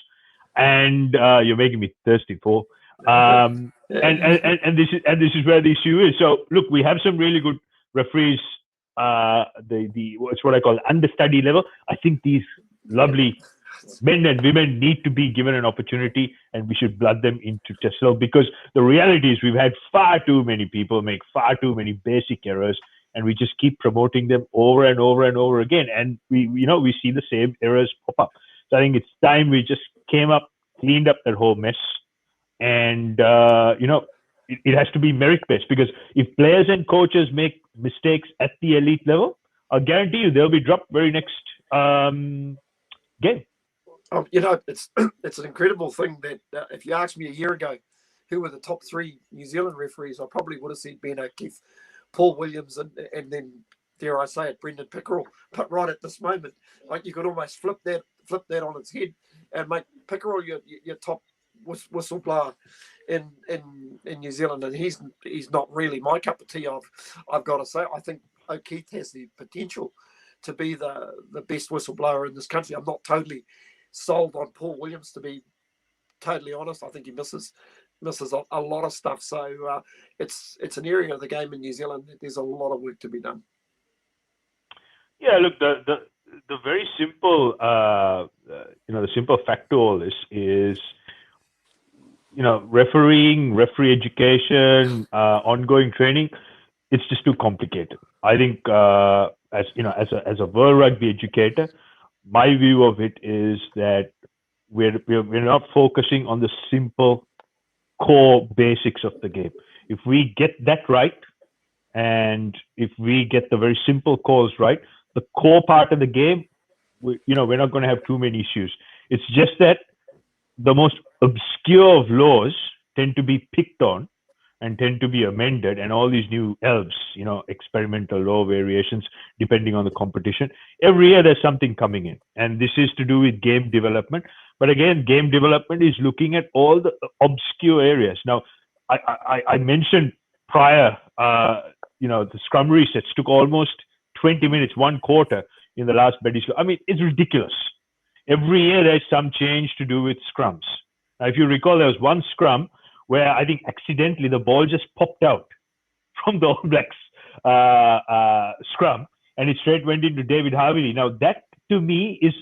and you're making me thirsty, Paul. And this is where the issue is. So look, we have some really good referees. What's what I call understudy level. I think these lovely men and women need to be given an opportunity, and we should blood them into test level, because the reality is we've had far too many people make far too many basic errors, and we just keep promoting them over and over and over again, and we see the same errors pop up. So I think it's time we just cleaned up that whole mess, and it has to be merit based, because if players and coaches make mistakes at the elite level, I'll guarantee you they'll be dropped very next game. It's an incredible thing that if you asked me a year ago who were the top 3 New Zealand referees, I probably would have said Ben O'Keefe, Paul Williams, and then, dare I say it, Brendan Pickerel. But right at this moment, like, you could almost flip that on its head and make Pickerel your top whistleblower in New Zealand, and he's not really my cup of tea. I've got to say, I think O'Keefe has the potential to be the best whistleblower in this country. I'm not totally sold on Paul Williams, to be totally honest. I think he misses a lot of stuff. So it's an area of the game in New Zealand that there's a lot of work to be done. Yeah, look, the very simple, the simple fact to all this is, referee education, ongoing training, it's just too complicated. I think, as a World Rugby educator, my view of it is that we're not focusing on the simple core basics of the game. If we get that right, and if we get the very simple cores right, the core part of the game, we're not going to have too many issues. It's just that the most obscure of laws tend to be picked on and tend to be amended, and all these new ELVs, experimental law variations, depending on the competition. Every year there's something coming in, and this is to do with game development. But again, game development is looking at all the obscure areas. Now, I mentioned prior, the scrum resets took almost 20 minutes, 1 quarter in the last Betty's. I mean, it's ridiculous. Every year there's some change to do with scrums. Now, if you recall, there was one scrum where I think accidentally the ball just popped out from the All Blacks scrum, and it straight went into David Harvey. Now, that to me is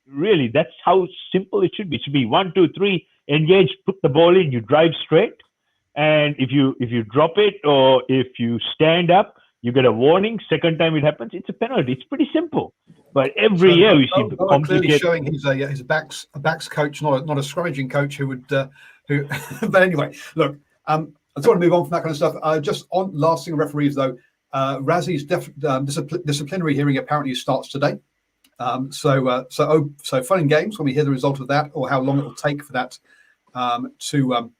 really, that's how simple it should be. It should be 1, 2, 3, engage, put the ball in, you drive straight. And if you drop it, or if you stand up, you get a warning. Second time it happens, it's a penalty. It's pretty simple. But every year we seem to complicate. Clearly showing he's a backs coach, not a scrummaging coach who would. But anyway, look, I just want to move on from that kind of stuff. Just on lasting referees though, Razzie's disciplinary hearing apparently starts today. So fun and games when we hear the result of that, or how long it will take for that to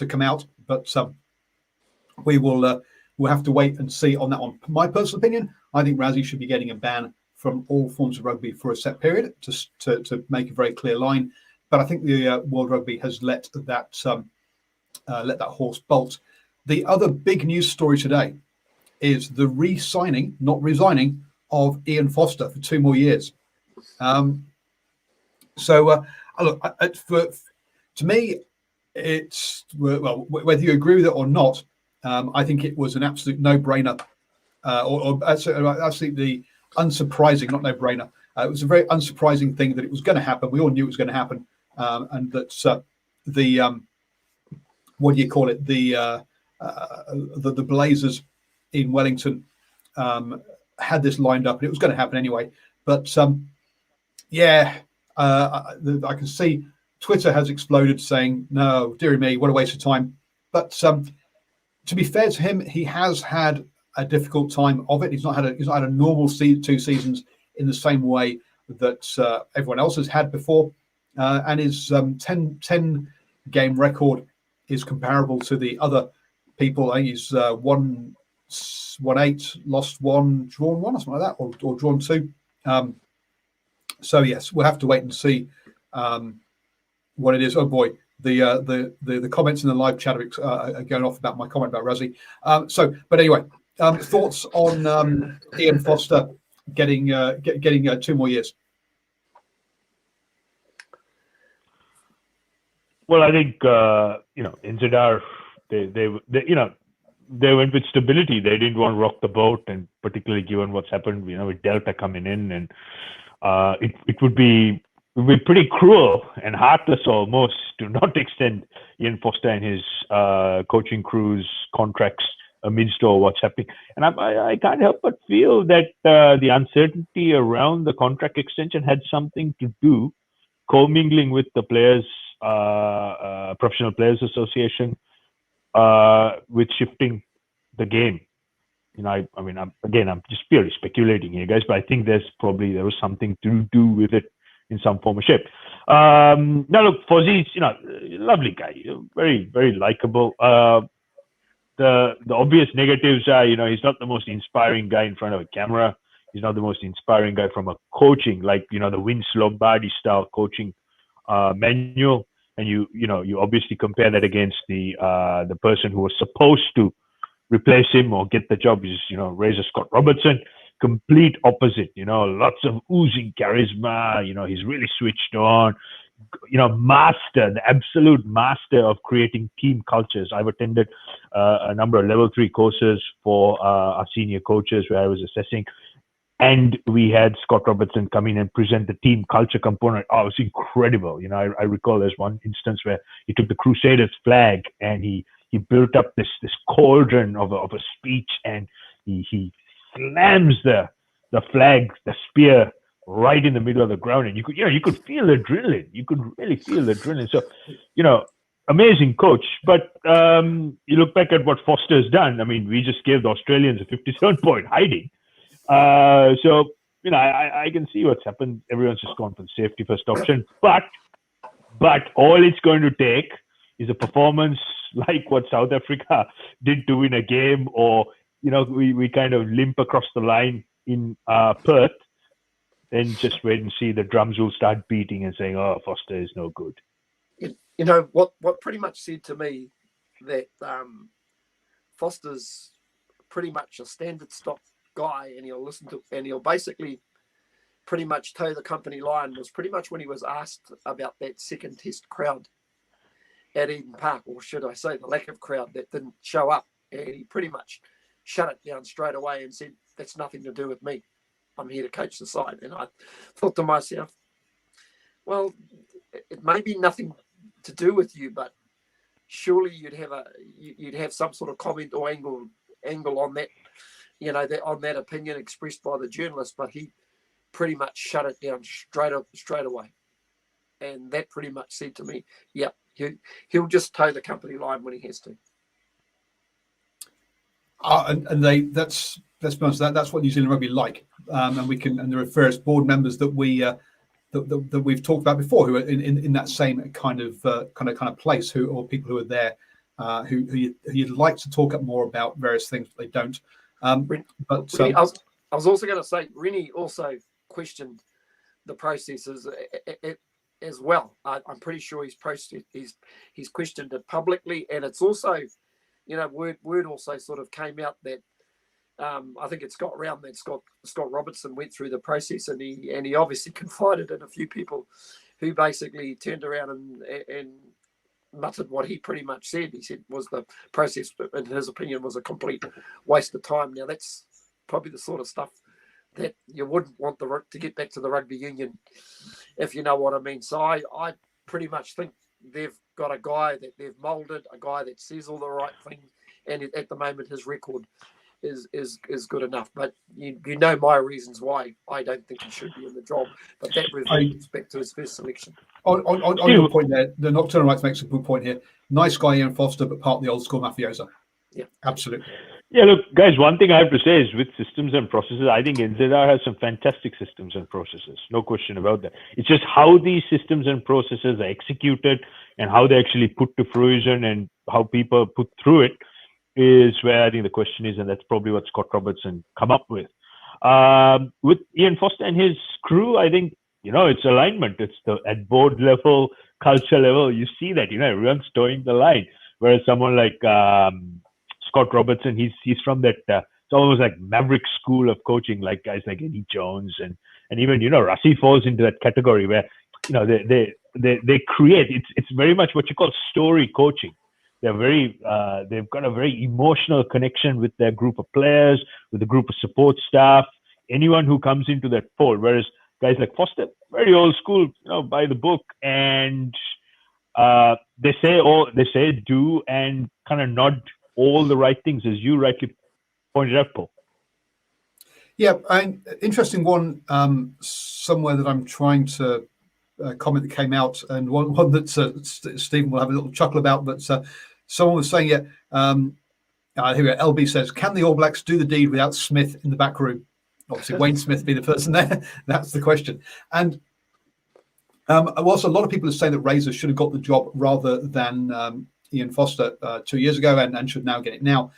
come out. But we'll have to wait and see on that one. My personal opinion, I think Razzie should be getting a ban from all forms of rugby for a set period, to make a very clear line. But I think the World Rugby has let that horse bolt. The other big news story today is the re-signing, not resigning, of Ian Foster for 2 more years. Look, to me, it's, well, whether you agree with it or not, I think it was an absolute no-brainer, or absolutely unsurprising, not no-brainer. It was a very unsurprising thing that it was going to happen. We all knew it was going to happen, and that what do you call it? The Blazers in Wellington had this lined up, and it was going to happen anyway. But I can see Twitter has exploded saying, "No, dearie me, what a waste of time." But to be fair to him, he has had a difficult time of it. He's not had a normal 2 seasons in the same way that everyone else has had before, and his 10 game record is comparable to the other people. I think he's won 8, lost 1, drawn 1, or something like that, or drawn 2. So yes, we'll have to wait and see what it is. Oh boy, the comments in the live chat are going off about my comment about Razzie. But anyway, thoughts on Ian Foster getting 2 more years? Well, I think NZR they went with stability. They didn't want to rock the boat, and particularly given what's happened, with Delta coming in, and it would be pretty cruel and heartless almost to not extend Ian Foster and his coaching crew's contracts amidst all what's happening. And I can't help but feel that the uncertainty around the contract extension had something to do, commingling with the players, Professional Players Association, with shifting the game. I'm just purely speculating here, guys, but I think there was something to do with it in some form or shape. Now, look, Fozzie's, lovely guy, very, very likable. The obvious negatives are, he's not the most inspiring guy in front of a camera. He's not the most inspiring guy from a coaching, like, the Vince Lombardi style coaching manual. And you obviously compare that against the person who was supposed to replace him or get the job, is Razor Scott Robertson. Complete opposite, lots of oozing charisma. He's really switched on. Master, the absolute master of creating team cultures. I've attended a number of level 3 courses for our senior coaches where I was assessing, and we had Scott Robertson come in and present the team culture component. Oh, it was incredible. I recall there's one instance where he took the Crusaders flag and he built up this cauldron of a speech, and he slams the flag, the spear, right in the middle of the ground, and you could feel the adrenaline. You could really feel the adrenaline. So, amazing coach. But you look back at what Foster's done. I mean, we just gave the Australians a 57-point hiding. So, I can see what's happened. Everyone's just gone for the safety first option. But all it's going to take is a performance like what South Africa did to win a game, or we kind of limp across the line in Perth. Then just wait and see. The drums will start beating and saying, "Oh, Foster is no good." What pretty much said to me that Foster's pretty much a standard stock guy, and he'll basically pretty much toe the company line, was pretty much when he was asked about that second test crowd at Eden Park, or should I say the lack of crowd that didn't show up, and he pretty much shut it down straight away and said, "That's nothing to do with me. I'm here to coach the side." And I thought to myself, well, it may be nothing to do with you, but surely you'd have some sort of comment or angle on that, on that opinion expressed by the journalist. But he pretty much shut it down straight away, and that pretty much said to me, "Yep, he'll just toe the company line when he has to." And that's, let's be honest, that's what New Zealand rugby like, and there are various board members that that we've talked about before who are in that same kind of place, or people who are there, who you'd like to talk up more about various things, but they don't. I was also going to say, Rennie also questioned the processes as well. I'm pretty sure he's questioned it publicly, and it's also, word also sort of came out that I think it's got around that Scott Robertson went through the process, and he obviously confided in a few people who basically turned around and muttered what he pretty much said. He said was the process, in his opinion, was a complete waste of time. Now that's probably the sort of stuff that you wouldn't want to get back to the rugby union, if you know what I mean. So I pretty much think they've got a guy that they've moulded, a guy that says all the right things, and at the moment his record is good enough. But you know my reasons why I don't think he should be in the job. But that refers back to his first selection. On your point there, the Nocturnal Rights makes a good point here. Nice guy, Ian Foster, but part of the old school mafioso. Yeah, absolutely. Yeah, look, guys, one thing I have to say is with systems and processes, I think NZR has some fantastic systems and processes. No question about that. It's just how these systems and processes are executed and how they actually put to fruition and how people put through it is where I think the question is, and that's probably what Scott Robertson come up with. With Ian Foster and his crew, I think, it's alignment. It's at board level, culture level, you see that, everyone's towing the line. Whereas someone like Scott Robertson, he's from that it's almost like maverick school of coaching, like guys like Eddie Jones and even Rassi falls into that category where they create. It's very much what you call story coaching. They're they've got a very emotional connection with their group of players, with the group of support staff, anyone who comes into that fold. Whereas guys like Foster, very old school, by the book, and they say do and kind of nod all the right things, as you rightly pointed out, Paul. Yeah, interesting one. Somewhere that I'm trying to comment that came out, and one that Stephen will have a little chuckle about, but someone was saying, here we go. LB says, can the All Blacks do the deed without Smith in the back room? Obviously, Wayne Smith being the person there. That's the question. And whilst a lot of people are saying that Razor should have got the job rather than Ian Foster 2 years ago and should now get it now,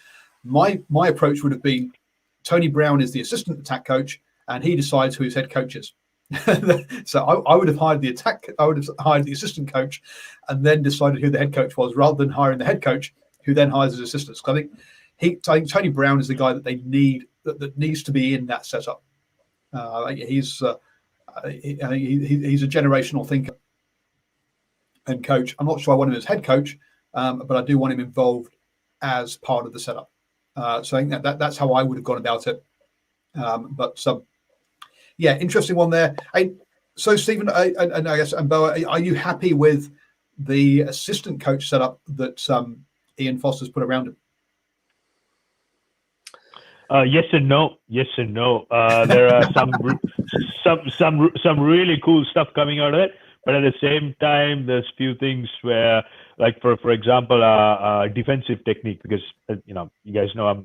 my approach would have been Tony Brown is the assistant attack coach, and he decides who his head coach is. So I would have hired the assistant coach and then decided who the head coach was, rather than hiring the head coach who then hires his assistants. I think Tony Brown is the guy that they need, that needs to be in that setup. He's a generational thinker and coach. I'm not sure I want him as head coach, but I do want him involved as part of the setup. So I think that's how I would have gone about it. Yeah, interesting one there. So Stephen, and I guess, and Boa, are you happy with the assistant coach setup that Ian Foster's put around him? Yes and no. Yes and no. There are some really cool stuff coming out of it, but at the same time, there's few things where, like for example, defensive technique, because you guys know I'm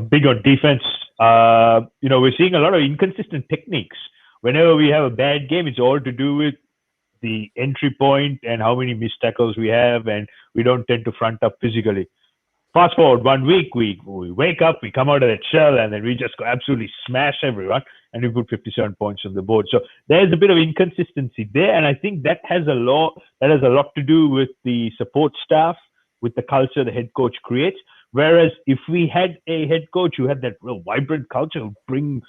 big on defense. We're seeing a lot of inconsistent techniques. Whenever we have a bad game, it's all to do with the entry point and how many missed tackles we have, and we don't tend to front up physically. Fast forward 1 week, we wake up, we come out of that shell, and then we just go absolutely smash everyone, and we put 57 points on the board. So there's a bit of inconsistency there, and I think that has a lot to do with the support staff, with the culture the head coach creates. Whereas if we had a head coach who had that real vibrant culture, who bring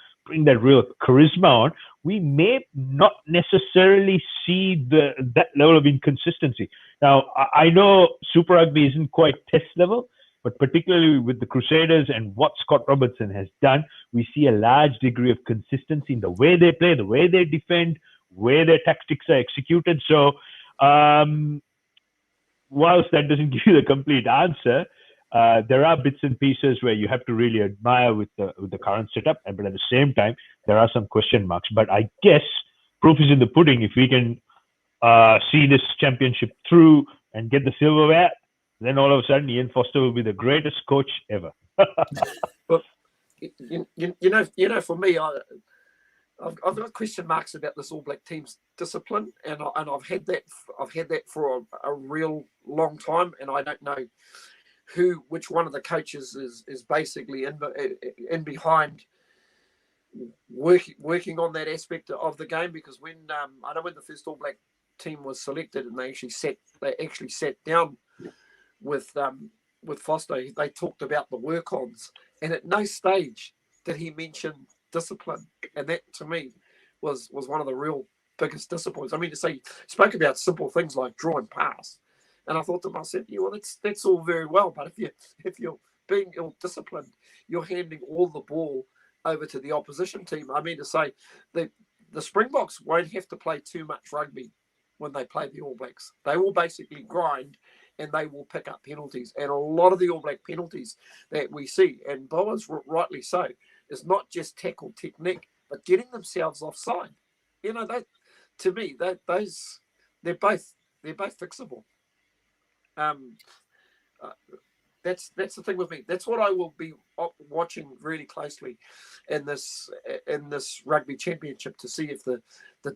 that real charisma on, we may not necessarily see that level of inconsistency. Now, I know Super Rugby isn't quite test level, but particularly with the Crusaders and what Scott Robertson has done, we see a large degree of consistency in the way they play, the way they defend, where their tactics are executed. So whilst that doesn't give you the complete answer, there are bits and pieces where you have to really admire with the current setup, but at the same time, there are some question marks. But I guess proof is in the pudding. If we can see this championship through and get the silverware, then all of a sudden Ian Foster will be the greatest coach ever. Well, for me, I've got question marks about this All Black team's discipline, and I've had that for a real long time, and I don't know which one of the coaches is basically in behind working on that aspect of the game. Because when I know when the first All Black team was selected and they actually sat down with Foster, they talked about the work-ons, and at no stage did he mention discipline, and that to me was one of the real biggest disappointments. I mean, to say he spoke about simple things like draw and pass, and I thought to myself, that's all very well, but if you're being ill-disciplined, you're handing all the ball over to the opposition team. I mean, to say the Springboks won't have to play too much rugby when they play the All Blacks. They will basically grind, and they will pick up penalties. And a lot of the All Black penalties that we see, and Bowen's rightly so, is not just tackle technique, but getting themselves offside. That, to me, they're both fixable. That's the thing with me. That's what I will be watching really closely in this Rugby Championship, to see if the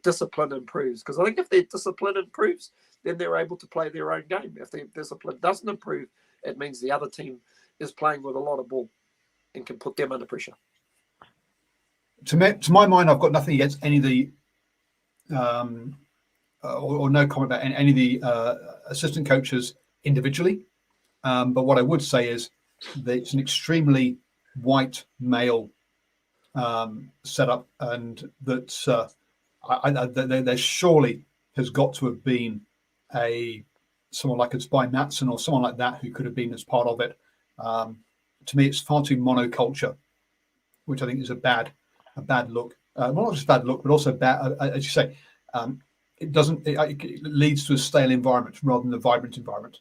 discipline improves. Because I think if their discipline improves, then they're able to play their own game. If their discipline doesn't improve, it means the other team is playing with a lot of ball and can put them under pressure. To my mind, I've got nothing against any of the or no comment about any of the assistant coaches individually. But what I would say is that it's an extremely white male setup, and that there surely has got to have been someone like a Spy Matson or someone like that who could have been as part of it. To me, it's far too monoculture, which I think is a bad look. Well, not just bad look, but also bad, as you say. It leads to a stale environment rather than a vibrant environment.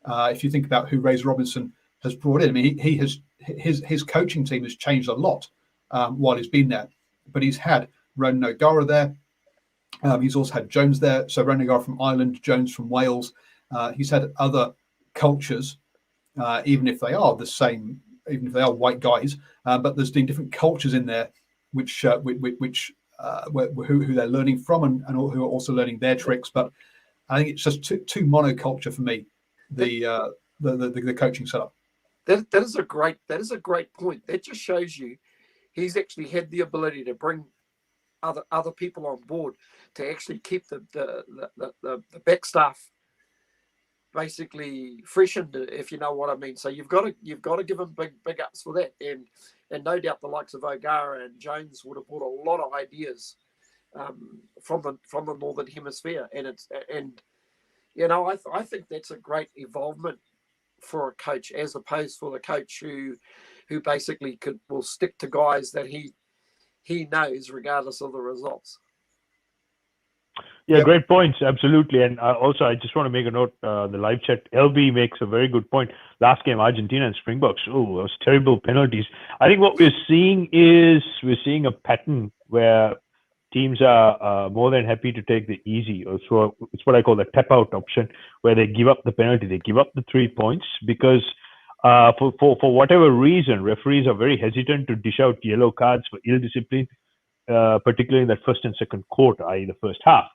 If you think about who Razor Robinson has brought in, I mean, his coaching team has changed a lot while he's been there, but he's had Ronan O'Gara there. He's also had Jones there. So Ronan O'Gara from Ireland, Jones from Wales. He's had other cultures, even if they are the same, even if they are white guys, but there's been different cultures in there, which who they're learning from, and who are also learning their tricks. But I think it's just too monoculture for me. The coaching setup. That is a great point. That just shows you he's actually had the ability to bring other people on board to actually keep the back staff basically freshened, if you know what I mean. So you've got to give him big ups for that, and no doubt the likes of O'Gara and Jones would have brought a lot of ideas from the Northern Hemisphere, and I think that's a great involvement for a coach, as opposed for the coach who basically will stick to guys that he knows regardless of the results. Yeah, Yep. Great points. Absolutely. And also, I just want to make a note, the live chat, LB makes a very good point. Last game, Argentina and Springboks. Oh, those terrible penalties. I think what we're seeing a pattern where teams are more than happy to take the easy, or so it's what I call the tap out option, where they give up the penalty, they give up the 3 points, because for whatever reason, referees are very hesitant to dish out yellow cards for ill discipline, particularly in that first and second quarter, i.e. the first half.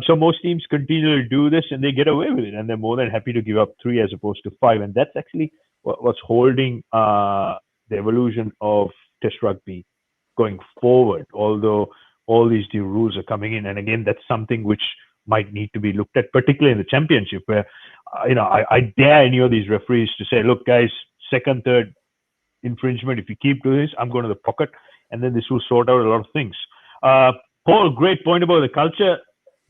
So most teams continue to do this, and they get away with it, and they're more than happy to give up 3 as opposed to 5. And that's actually what's holding the evolution of Test rugby going forward, although all these new rules are coming in. And again, that's something which might need to be looked at, particularly in the championship, where I dare any of these referees to say, look, guys, second, third infringement, if you keep doing this, I'm going to the pocket, and then this will sort out a lot of things. Paul, great point about the culture.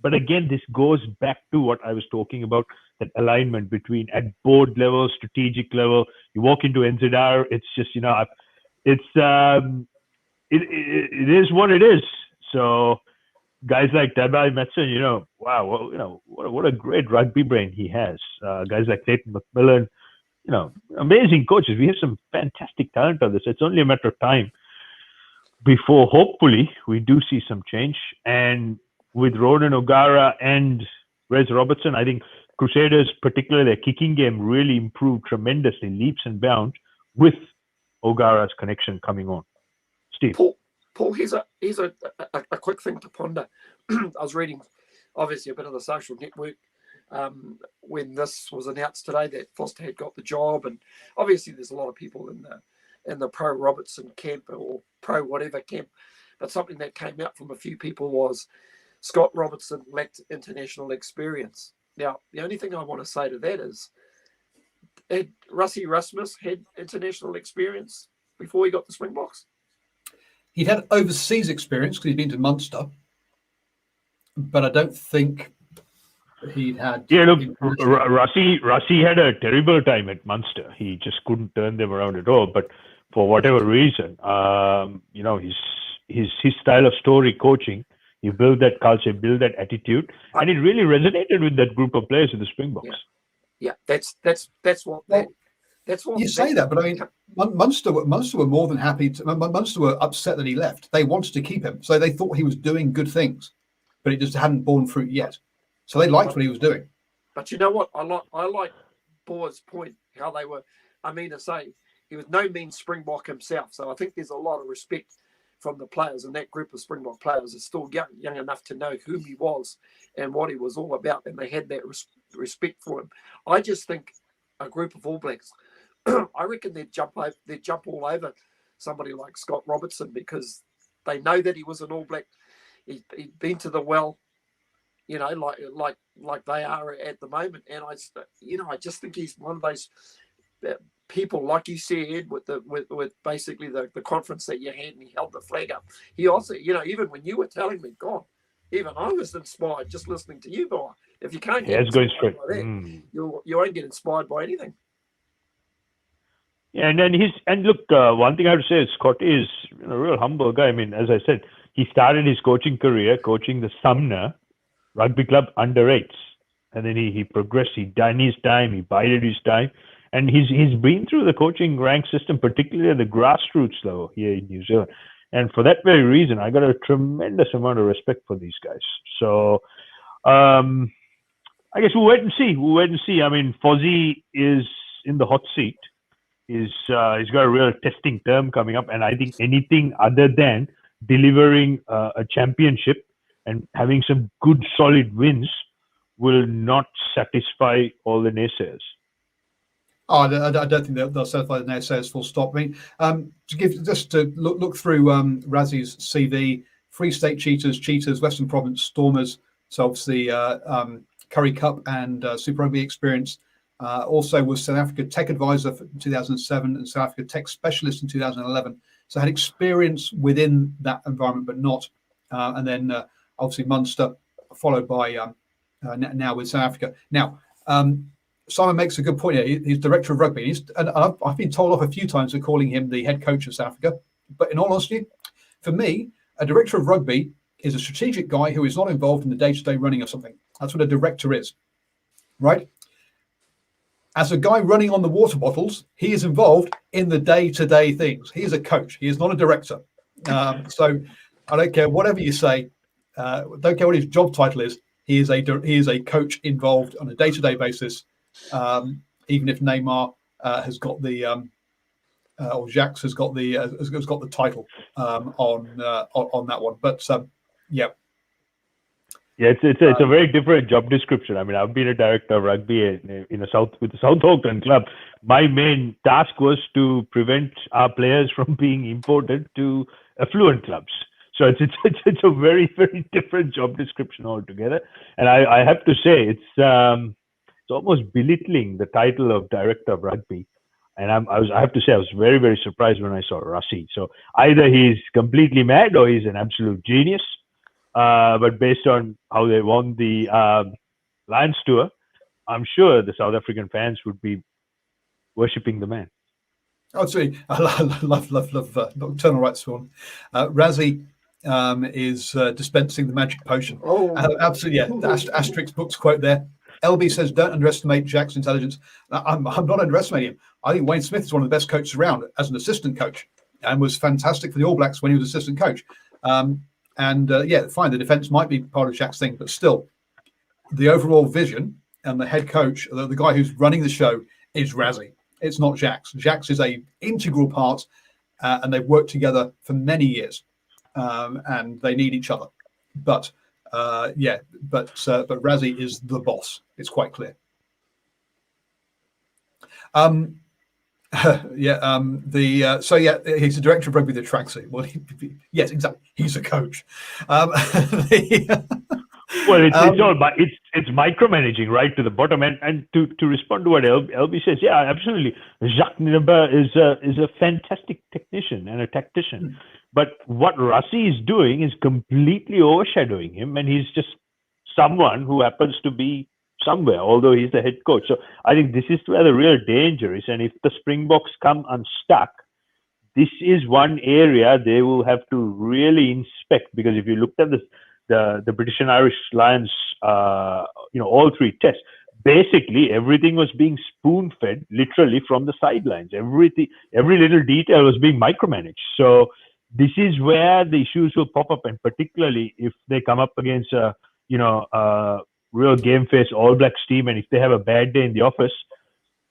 But again, this goes back to what I was talking about, that alignment between at board level, strategic level. You walk into NZR, it's just, it is what it is. So guys like Dabai Metson, wow, well, what a great rugby brain he has. Guys like Clayton McMillan, amazing coaches. We have some fantastic talent on this. It's only a matter of time before, hopefully, we do see some change. And with Ronan O'Gara and Rez Robertson, I think Crusaders, particularly their kicking game, really improved tremendously, leaps and bounds, with O'Gara's connection coming on. Steve. Paul, here's a quick thing to ponder. I was reading, obviously, a bit of the social network when this was announced today that Foster had got the job, and obviously there's a lot of people in the pro Robertson camp or pro whatever camp, but something that came out from a few people was Scott Robertson lacked international experience. Now, the only thing I want to say to that is, had Russie Rasmus had international experience before he got the Springboks? He'd had overseas experience because he'd been to Munster, but I don't think he'd had. Yeah, look, Russie had a terrible time at Munster. He just couldn't turn them around at all. But for whatever reason, his style of story coaching, he built that culture, built that attitude, and it really resonated with that group of players in the Springboks. Yeah, that's what. That's what you say that, but I mean, Munster were more than happy to. Munster were upset that he left. They wanted to keep him, so they thought he was doing good things, but it just hadn't borne fruit yet. So they liked what he was doing. But you know what? I like Boer's point, how they were. I mean to say, he was no mean Springbok himself. So I think there's a lot of respect from the players, and that group of Springbok players is still young enough to know who he was and what he was all about, and they had that respect for him. I just think a group of All Blacks, I reckon they'd jump all over somebody like Scott Robertson, because they know that he was an All Black. He'd been to the well, like they are at the moment, and I just think he's one of those people, like you said, with basically the conference that you had, and he held the flag up. He also, even when you were telling me, God, even I was inspired just listening to you, boy. If you can't get going inspired straight. by that, you won't get inspired by anything. Yeah, and then look, one thing I have to say is Scott is a real humble guy. I mean, as I said, he started his coaching career coaching the Sumner Rugby Club under 8s, and then he progressed. He done his time. He bided his time, and he's been through the coaching rank system, particularly at the grassroots level here in New Zealand. And for that very reason, I got a tremendous amount of respect for these guys. So, I guess we'll wait and see. I mean, Fozzie is in the hot seat. He's got a real testing term coming up, and I think anything other than delivering a championship and having some good solid wins will not satisfy all the naysayers. Oh, I don't think they'll satisfy the naysayers full stop. I mean, to look through Razzie's CV: Free State Cheetahs, Western Province Stormers. So obviously Curry Cup and Super Rugby experience. Also was South Africa Tech Advisor for 2007 and South Africa Tech Specialist in 2011. So had experience within that environment, but not. And then obviously Munster, followed by now with South Africa. Now, Simon makes a good point here. He's director of rugby. And I've been told off a few times for calling him the head coach of South Africa. But in all honesty, for me, a director of rugby is a strategic guy who is not involved in the day-to-day running of something. That's what a director is, right? As a guy running on the water bottles, he is involved in the day-to-day things. He is a coach. He is not a director. So I don't care whatever you say. Don't care what his job title is. He is a coach involved on a day-to-day basis. Even if Neymar has got the or Jacques has got the title on that one. But yeah. Yeah, it's a very different job description. I mean, I've been a director of rugby with the South Auckland club. My main task was to prevent our players from being imported to affluent clubs. So it's a very, very different job description altogether. And I have to say it's almost belittling the title of director of rugby. And I have to say I was very, very surprised when I saw Rassie. So either he's completely mad or he's an absolute genius. But based on how they won the Lions Tour, I'm sure the South African fans would be worshipping the man. Absolutely. I love nocturnal rights form. Rassie is dispensing the magic potion. Absolutely, yeah. The Asterix books quote there. LB says, don't underestimate Jack's intelligence. I'm not underestimating him. I think Wayne Smith is one of the best coaches around as an assistant coach and was fantastic for the All Blacks when he was assistant coach. Yeah, fine, the defence might be part of Jack's thing, but still, the overall vision and the head coach, the guy who's running the show, is Rassie. It's not Jack's. Jack's is a integral part, and they've worked together for many years, and they need each other. But Rassie is the boss. It's quite clear. He's the director of rugby the tracksuit. Well, yes, exactly. He's a coach. It's micromanaging right to the bottom. And to respond to what LB says, yeah, absolutely. Jacques Nienaber is a fantastic technician and a tactician. But what Rassie is doing is completely overshadowing him, and he's just someone who happens to be somewhere, although he's the head coach. So I think this is where the real danger is. And if the Springboks come unstuck, this is one area they will have to really inspect, because if you looked at the British and Irish Lions, all three tests, basically everything was being spoon-fed literally from the sidelines. Every little detail was being micromanaged. So this is where the issues will pop up, and particularly if they come up against a real game face All Blacks team, and if they have a bad day in the office,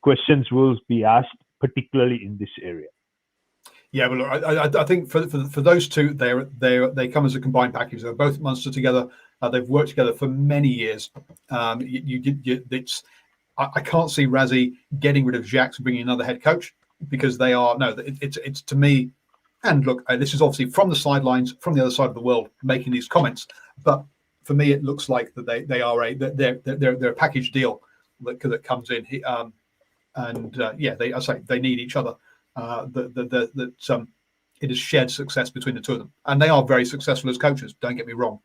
questions will be asked, particularly in this area. Yeah, well, I think for those two, they come as a combined package. They're both Munster together. They've worked together for many years. I can't see Rassie getting rid of Jacques and bringing another head coach, because they are it's to me. And look, this is obviously from the sidelines, from the other side of the world, making these comments. But for me, it looks like that they're a package deal that comes in. and I say they need each other. It is shared success between the two of them, and they are very successful as coaches. Don't get me wrong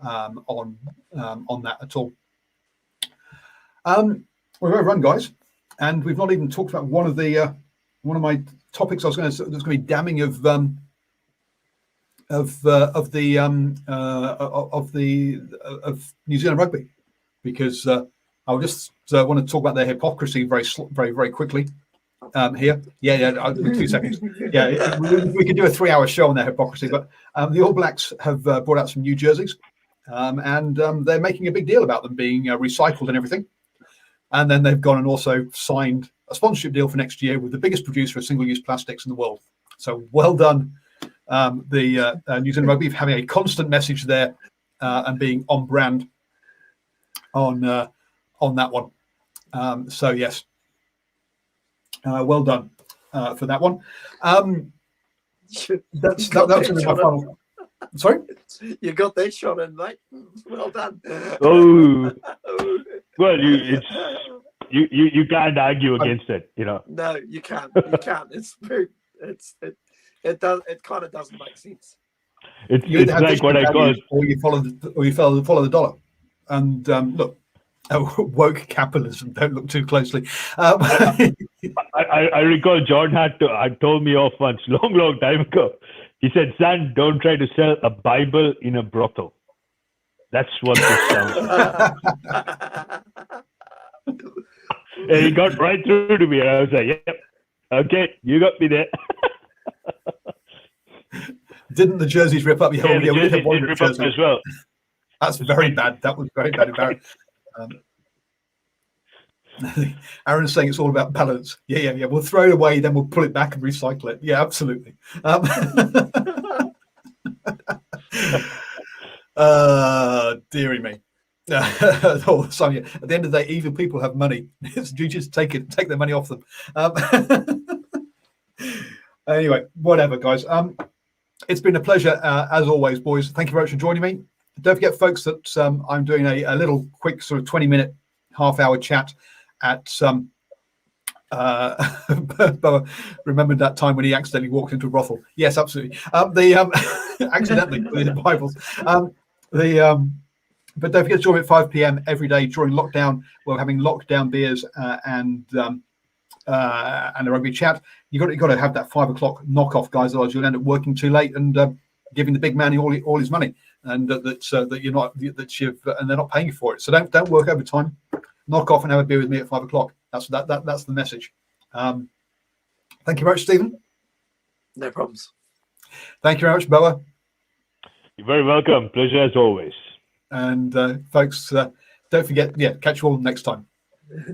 on that at all. We're overrun, guys, and we've not even talked about one of my topics. There's going to be damning of New Zealand rugby, because I would just want to talk about their hypocrisy very quickly. Here, 2 seconds. Yeah, we could do a 3-hour show on their hypocrisy, but the All Blacks have brought out some new jerseys, and they're making a big deal about them being recycled and everything. And then they've gone and also signed a sponsorship deal for next year with the biggest producer of single-use plastics in the world. So well done, the New Zealand Rugby, for having a constant message there and being on brand on that one. So yes. Well done for that one. That's my final. Sorry, you got that shot in, mate. Well done. Oh, well, you can't argue against it, you know. No, you can't. You can't. It kind of doesn't make sense. It's like what I call, or you follow the dollar. And look. Woke capitalism. Don't look too closely. I recall John had told me off once, long time ago. He said, "Son, don't try to sell a Bible in a brothel." That's what this sounds like. And he got right through to me, and I was like, "Yep, okay, you got me there." Didn't the jerseys rip up? The jerseys did rip up as well. That's very bad. That was very bad. Aaron's saying it's all about balance. Yeah. We'll throw it away, then we'll pull it back and recycle it. Yeah, absolutely. Dearie me. Sonia, at the end of the day, evil people have money. You just take their money off them. Anyway, whatever, guys. It's been a pleasure as always, boys. Thank you very much for joining me. Don't forget, folks, that I'm doing a little quick sort of 20-minute, half-hour chat at remembered that time when he accidentally walked into a brothel. Yes, absolutely. Accidentally with the Bibles. But don't forget to join me at 5 p.m. every day during lockdown. We're having lockdown beers and a rugby chat. You've got to have that 5 o'clock knockoff, guys, otherwise you'll end up working too late and giving the big man all his money, and that you're not and they're not paying you for it. So don't work overtime. Knock off and have a beer with me at 5 o'clock. That's the message. Thank you very much, Stephen. No problems. Thank you very much, Boa. You're very welcome. Pleasure as always. And folks, don't forget, catch you all next time.